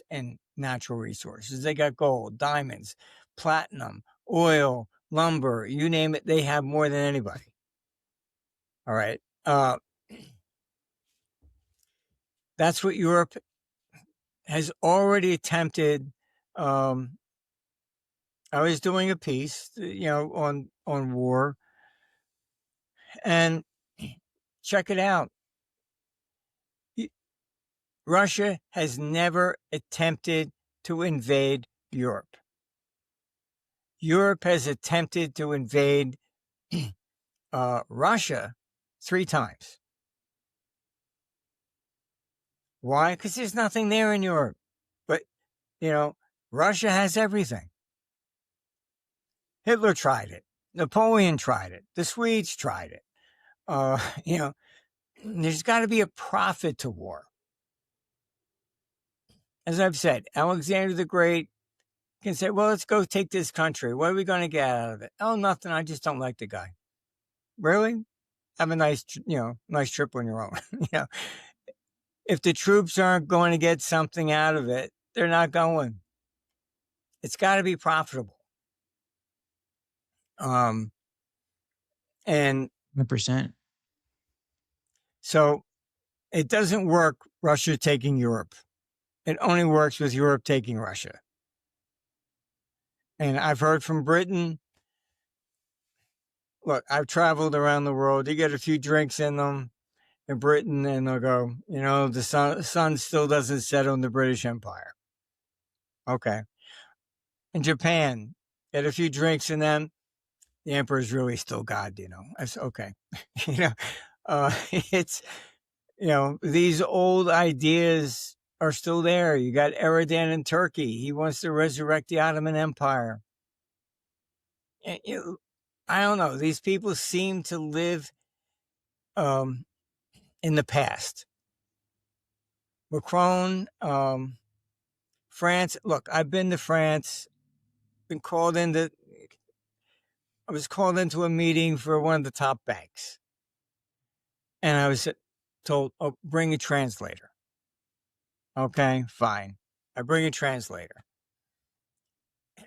in natural resources. They got gold, diamonds, platinum, oil, lumber, you name it, they have more than anybody. All right. That's what Europe has already attempted. I was doing a piece, on war, and check it out. Russia has never attempted to invade Europe. Europe has attempted to invade Russia 3 times. Why? Because there's nothing there in Europe. But, Russia has everything. Hitler tried it. Napoleon tried it. The Swedes tried it. There's got to be a profit to war. As I've said, Alexander the Great can say, well, let's go take this country. What are we going to get out of it? Oh, nothing. I just don't like the guy. Really? Have a nice trip on your own. If the troops aren't going to get something out of it, they're not going. It's got to be profitable. And 100%. So it doesn't work, Russia taking Europe. It only works with Europe taking Russia. And I've heard from Britain, look, I've traveled around the world. You get a few drinks in them in Britain, and they'll go, the sun still doesn't set on the British Empire. Okay. In Japan, get a few drinks in them, the emperor's really still God, That's okay. It's, these old ideas are still there. You got Erdogan in Turkey. He wants to resurrect the Ottoman Empire. And, I don't know. These people seem to live in the past. Macron, France. Look, I've been to France. I was called into a meeting for one of the top banks. And I was told, oh, bring a translator. Okay, fine. I bring a translator.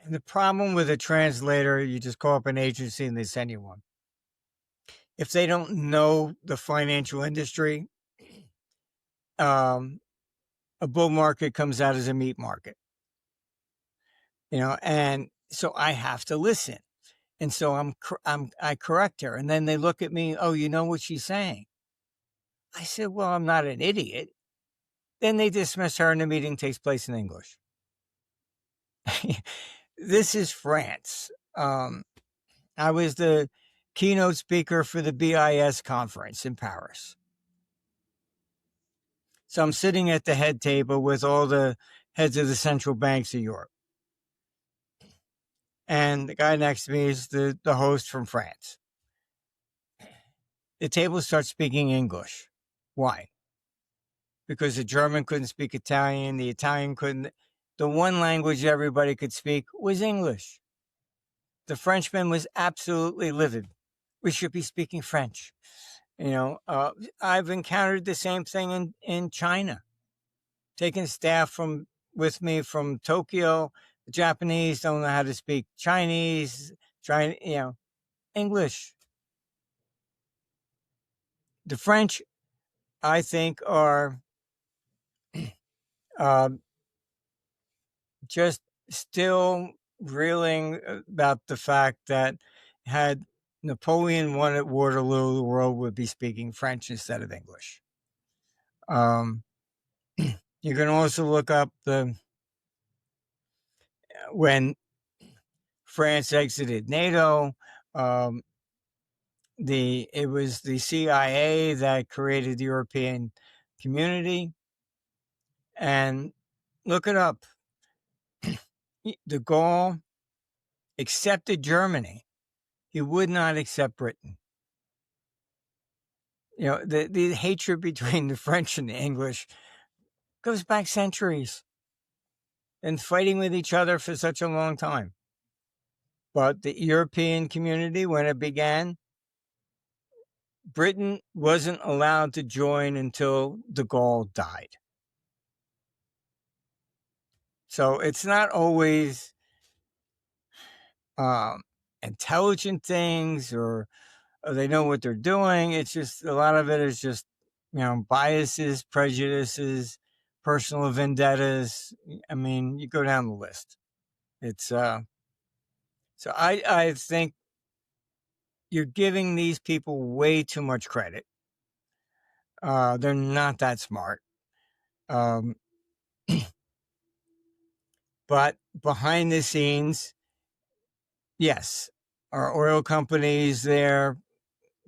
And the problem with a translator, you just call up an agency and they send you one. If they don't know the financial industry, a bull market comes out as a meat market. And so I have to listen. And so I correct her. And then they look at me, oh, you know what she's saying? I said, well, I'm not an idiot. Then they dismiss her and the meeting takes place in English. This is France. I was the keynote speaker for the BIS conference in Paris. So I'm sitting at the head table with all the heads of the central banks of Europe. And the guy next to me is the host from France. The table starts speaking English. Why? Because the German couldn't speak Italian, the Italian couldn't. The one language everybody could speak was English. The Frenchman was absolutely livid. We should be speaking French. I've encountered the same thing in China. Taking staff with me from Tokyo. The Japanese don't know how to speak Chinese, English. The French, I think, are just still reeling about the fact that had Napoleon won at Waterloo, the world would be speaking French instead of English. You can also look up when France exited NATO. It was the CIA that created the European community, and look it up. De Gaulle accepted Germany. He would not accept Britain. The hatred between the French and the English goes back centuries and fighting with each other for such a long time. But the European community, when it began, Britain wasn't allowed to join until de Gaulle died. So it's not always intelligent things or they know what they're doing. It's just a lot of it is just, biases, prejudices, personal vendettas. I mean, you go down the list. It's so I think you're giving these people way too much credit. They're not that smart. But behind the scenes, yes, are oil companies there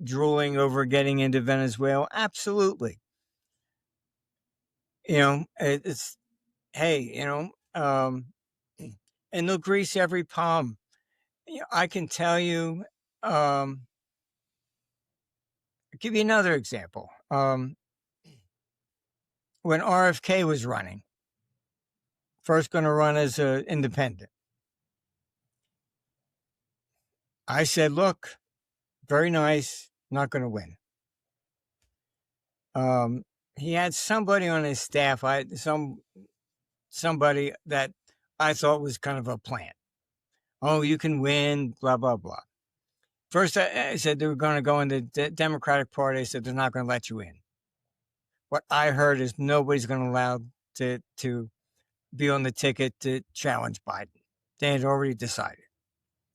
drooling over getting into Venezuela? Absolutely. It's hey, and they'll grease every palm. I can tell you. I'll give you another example. When RFK was running, first going to run as an independent, I said, "Look, very nice, not going to win." He had somebody on his staff. Somebody that I thought was kind of a plant. Oh, you can win, blah, blah, blah. First, I said they were going to go in the Democratic Party. I said they're not going to let you in. What I heard is nobody's going to allow to be on the ticket to challenge Biden. They had already decided.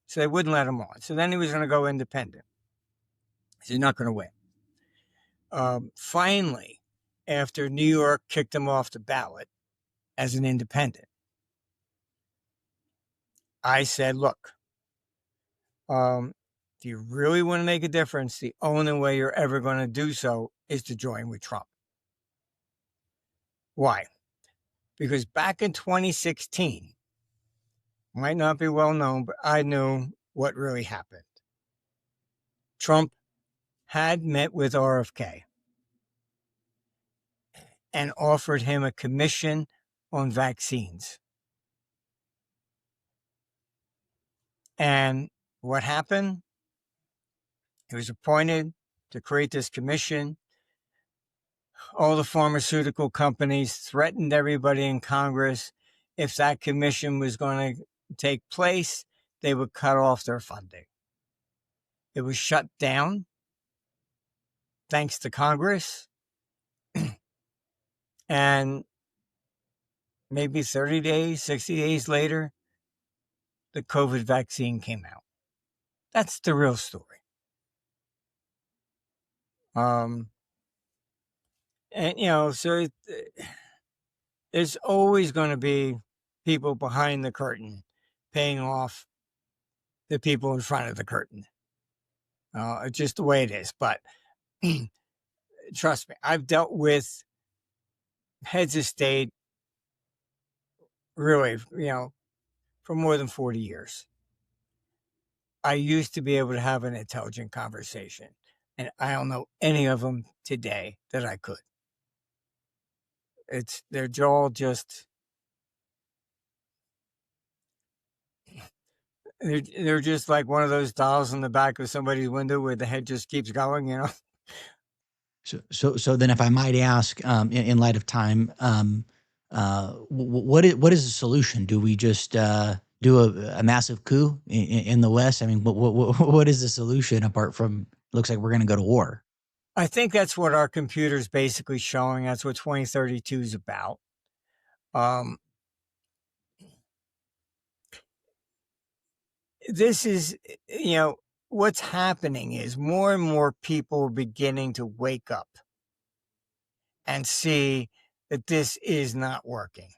So they wouldn't let him on. So then he was going to go independent. So you're not going to win. Finally, after New York kicked him off the ballot as an independent, I said, look, if you really want to make a difference, the only way you're ever going to do so is to join with Trump. Why? Because back in 2016, might not be well known, but I knew what really happened. Trump had met with RFK and offered him a commission on vaccines. And what happened? He was appointed to create this commission. All the pharmaceutical companies threatened everybody in Congress. If that commission was going to take place, they would cut off their funding. It was shut down thanks to Congress. And maybe 30 days, 60 days later, the COVID vaccine came out. That's the real story. And, so there's always going to be people behind the curtain paying off the people in front of the curtain. It's just the way it is. But trust me, I've dealt with heads of state, really, for more than 40 years. I used to be able to have an intelligent conversation, and I don't know any of them today that I could. They're all just, they're just like one of those dolls in the back of somebody's window where the head just keeps going. So then, if I might ask, in light of time, what is the solution? Do we just do a massive coup in the West? I mean, what is the solution apart from looks like we're going to go to war? I think that's what our computer's basically showing. That's what 2032 is about. Um, this is, what's happening is more and more people are beginning to wake up and see that this is not working.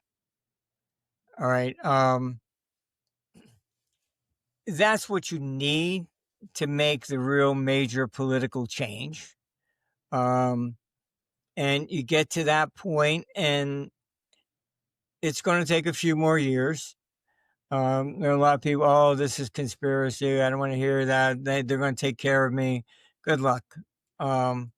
All right. That's what you need to make the real major political change. And you get to that point, and it's going to take a few more years. There are a lot of people, oh, this is conspiracy. I don't want to hear that. They're going to take care of me. Good luck. And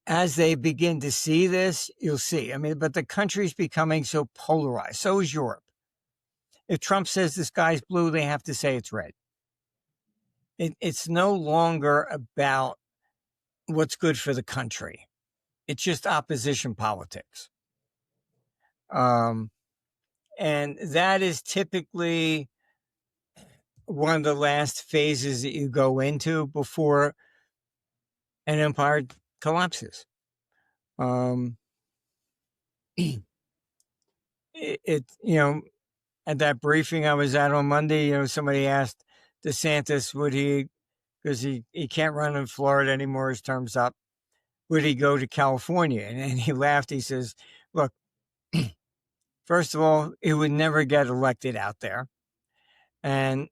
as they begin to see this, you'll see. I mean, but the country's becoming so polarized. So is Europe. If Trump says the sky's blue, they have to say it's red. It's no longer about what's good for the country. It's just opposition politics. And that is typically one of the last phases that you go into before an empire collapses. At that briefing I was at on Monday, somebody asked DeSantis, would he, because he can't run in Florida anymore, his term's up, would he go to California? And he laughed. He says, look, first of all, he would never get elected out there. And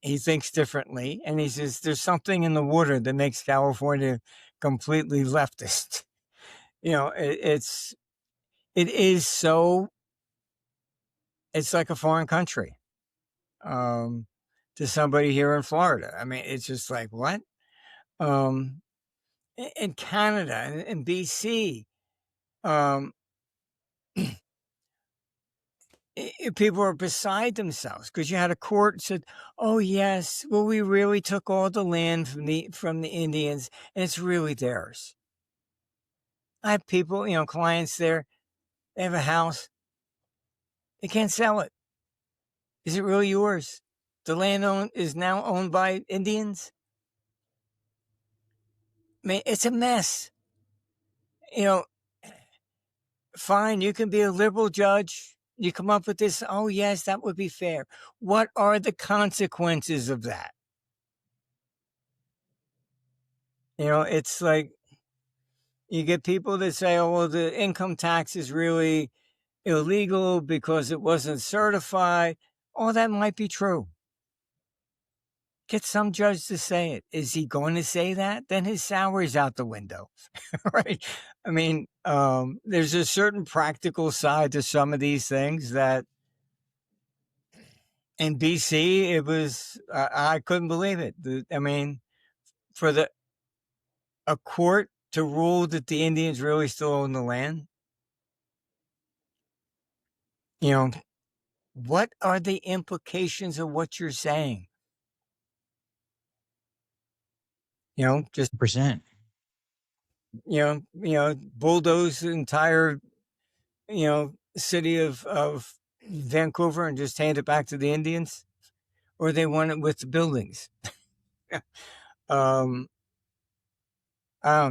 he thinks differently. And he says, there's something in the water that makes California completely leftist. It is so, it's like a foreign country to somebody here in Florida. I mean, it's just like, what? In Canada and BC, people are beside themselves because you had a court that said, oh, yes, well, we really took all the land from the Indians and it's really theirs. I have people, clients there, they have a house. They can't sell it. Is it really yours? The land is now owned by Indians. I mean, it's a mess. Fine, you can be a liberal judge. You come up with this, oh, yes, that would be fair. What are the consequences of that? It's like you get people that say, oh, well, the income tax is really illegal because it wasn't certified. Oh, that might be true. Get some judge to say it. Is he going to say that? Then his salary's out the window, right? I mean, there's a certain practical side to some of these things that in BC, it was, I couldn't believe it. For a court to rule that the Indians really still own the land, what are the implications of what you're saying? Just Percent. bulldoze the entire city of Vancouver and just hand it back to the Indians, or they want it with the buildings. I don't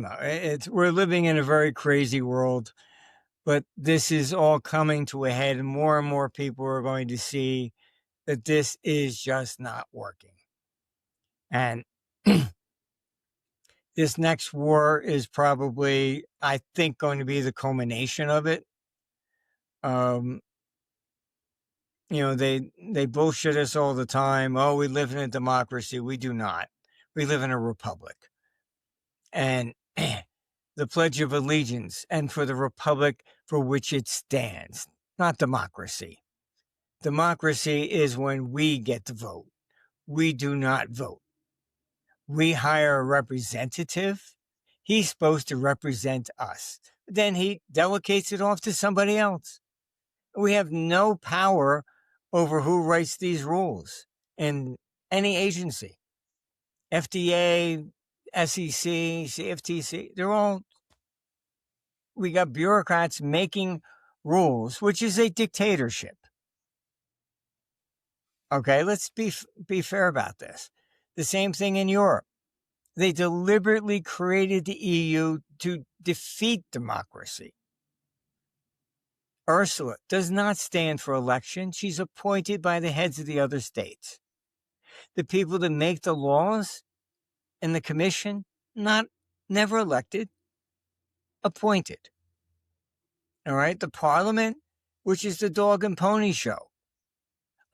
know. We're living in a very crazy world, but this is all coming to a head, and more people are going to see that this is just not working. And this next war is probably, I think, going to be the culmination of it. They bullshit us all the time. Oh, we live in a democracy. We do not. We live in a republic. And the Pledge of Allegiance and for the republic for which it stands, not democracy. Democracy is when we get to vote. We do not vote. We hire a representative. He's supposed to represent us. Then he delegates it off to somebody else. We have no power over who writes these rules in any agency. FDA, SEC, CFTC, we got bureaucrats making rules, which is a dictatorship. Okay, let's be fair about this. The same thing in Europe. They deliberately created the EU to defeat democracy. Ursula does not stand for election. She's appointed by the heads of the other states. The people that make the laws in the commission, never elected, appointed. All right, the parliament, which is the dog and pony show.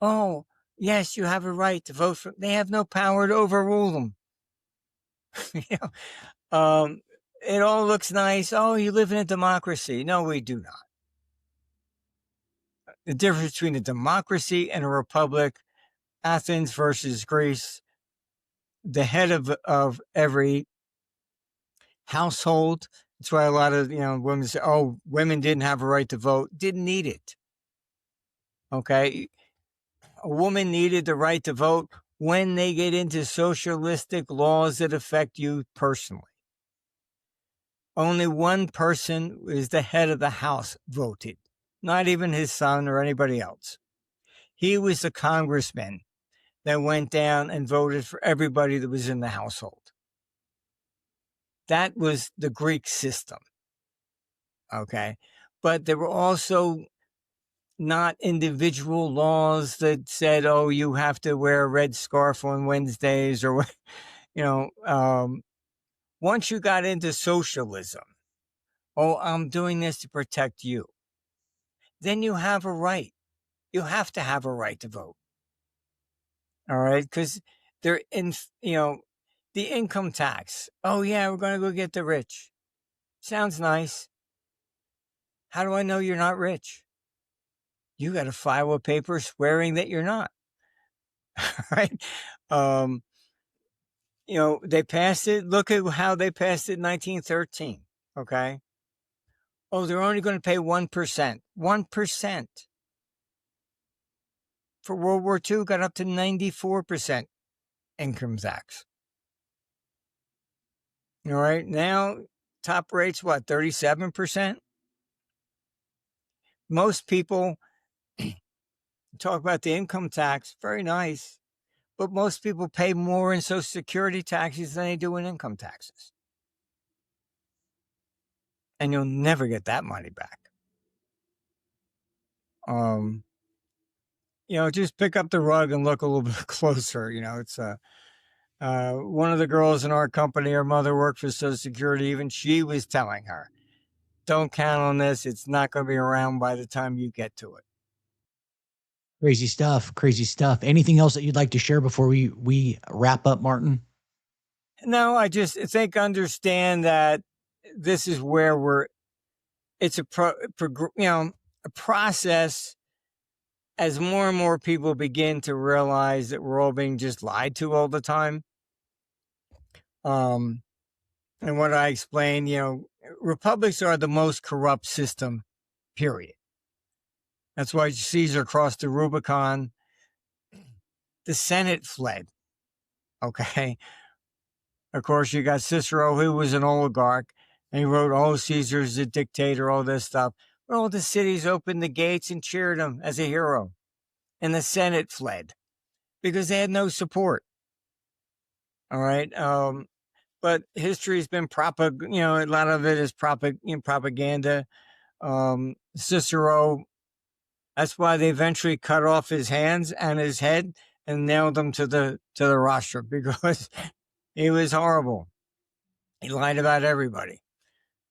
Oh, yes, you have a right to vote for. They have no power to overrule them. You know, it all looks nice. Oh, you live in a democracy. No, we do not. The difference between a democracy and a republic, Athens versus Greece, the head of every household. That's why a lot of women say, "Oh, women didn't have a right to vote." Didn't need it. Okay, a woman needed the right to vote when they get into socialistic laws that affect you personally. Only one person is the head of the house voted, not even his son or anybody else. He was the congressman that went down and voted for everybody that was in the household. That was the Greek system. Okay. But there were also not individual laws that said, oh, you have to wear a red scarf on Wednesdays or, once you got into socialism, oh, I'm doing this to protect you. Then you have a right. You have to have a right to vote. All right. Because they're the income tax. Oh, yeah, we're going to go get the rich. Sounds nice. How do I know you're not rich? You got to file a paper swearing that you're not. Right? They passed it. Look at how they passed it in 1913. Okay. Oh, they're only going to pay 1%. 1%. For World War II, got up to 94% income tax. All right. Now, top rate's what, 37%? Most people talk about the income tax. Very nice. But most people pay more in Social Security taxes than they do in income taxes. And you'll never get that money back. Just pick up the rug and look a little bit closer. It's one of the girls in our company, her mother worked for Social Security. Even she was telling her, don't count on this. It's not going to be around by the time you get to it. Crazy stuff. Crazy stuff. Anything else that you'd like to share before we wrap up, Martin? No, I just think understand that this is where it's a process as more and more people begin to realize that we're all being just lied to all the time. And what I explained, republics are the most corrupt system, period. That's why Caesar crossed the Rubicon. The Senate fled. Okay. Of course, you got Cicero, who was an oligarch, and he wrote, oh, Caesar's a dictator, all this stuff. But all the cities opened the gates and cheered him as a hero. And the Senate fled because they had no support. All right. But history's been a lot of it is propaganda. Cicero, that's why they eventually cut off his hands and his head and nailed him to the rostrum because he was horrible. He lied about everybody.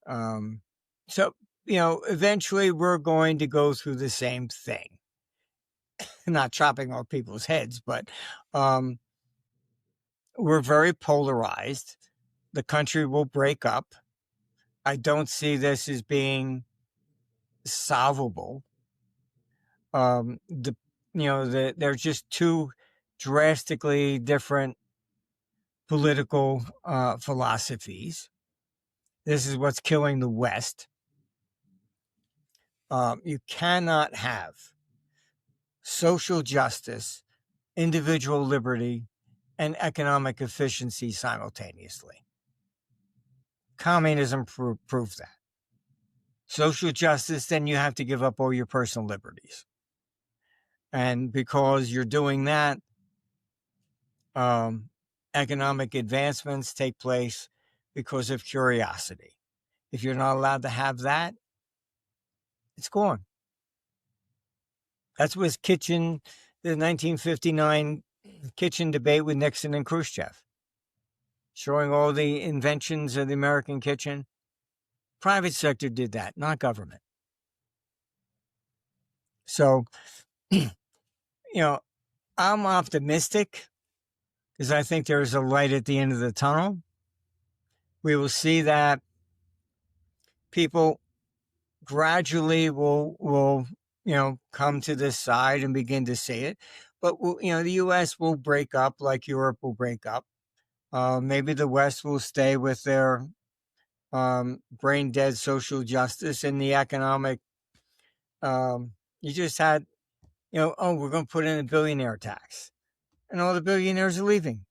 So, eventually we're going to go through the same thing. Not chopping off people's heads, but we're very polarized. The country will break up. I don't see this as being solvable. They're just two drastically different political philosophies. This is what's killing the West. You cannot have social justice, individual liberty, and economic efficiency simultaneously. Communism proved that. Social justice, then you have to give up all your personal liberties. And because you're doing that, economic advancements take place because of curiosity. If you're not allowed to have that, it's gone. That's what the 1959 kitchen debate with Nixon and Khrushchev, showing all the inventions of the American kitchen. Private sector did that, not government. So, I'm optimistic because I think there's a light at the end of the tunnel. We will see that people gradually will come to this side and begin to see it. But the U.S. will break up like Europe will break up. Maybe the West will stay with their brain dead social justice and the economic. You just had, we're going to put in a billionaire tax, and all the billionaires are leaving.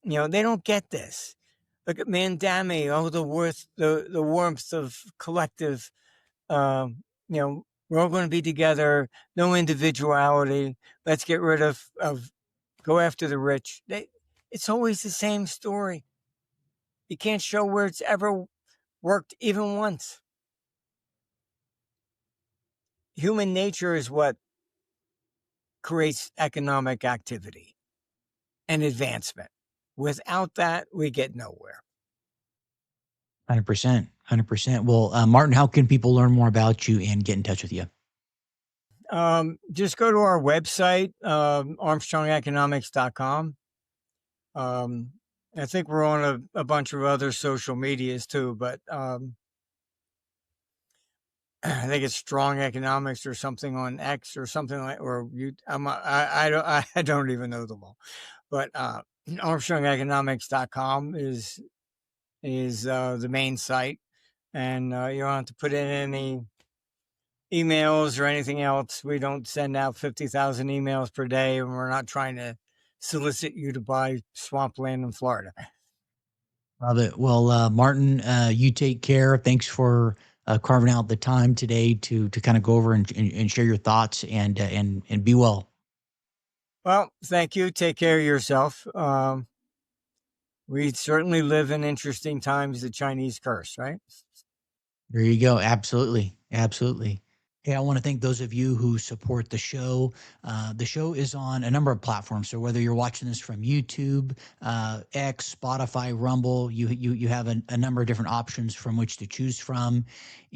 They don't get this. Look at Mandami. The warmth of collective. We're all going to be together. No individuality. Let's get rid of go after the rich. It's always the same story. You can't show where it's ever worked even once. Human nature is what creates economic activity and advancement. Without that, we get nowhere. 100%. 100%. Well, Martin, how can people learn more about you and get in touch with you? Just go to our website, armstrongeconomics.com. I think we're on a bunch of other social medias too, but I think it's Strong Economics or something on X or something like, or you. I don't even know them all, but ArmstrongEconomics.com is the main site, and you don't have to put in any emails or anything else. We don't send out 50,000 emails per day, and we're not trying to solicit you to buy swampland in Florida. Love it. Well, Martin, you take care. Thanks for carving out the time today to kind of go over and share your thoughts and be well. Well, thank you. Take care of yourself. We certainly live in interesting times, the Chinese curse, right? There you go. Absolutely. Absolutely. Hey, I want to thank those of you who support the show. The show is on a number of platforms. So whether you're watching this from YouTube, X, Spotify, Rumble, you have a number of different options from which to choose from.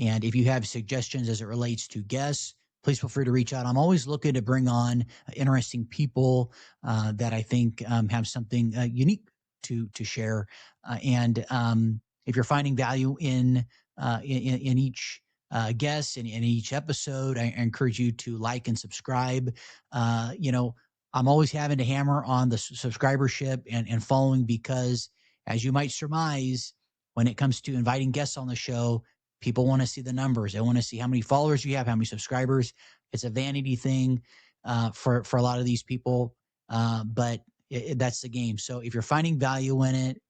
And if you have suggestions as it relates to guests, please feel free to reach out. I'm always looking to bring on interesting people that I think have something unique to share. And if you're finding value in each guests in each episode, I encourage you to like and subscribe. I'm always having to hammer on the subscribership and following because, as you might surmise, when it comes to inviting guests on the show, people want to see the numbers. They want to see how many followers you have, how many subscribers. It's a vanity thing for a lot of these people, but that's the game. So if you're finding value in it,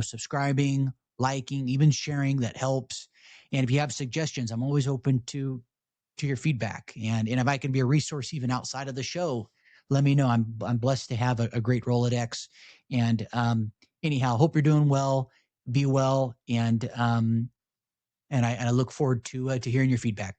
subscribing, liking, even sharing, that helps. And if you have suggestions, I'm always open to your feedback. And if I can be a resource even outside of the show, let me know. I'm blessed to have a great Rolodex. And anyhow, hope you're doing well. Be well, and I look forward to hearing your feedback.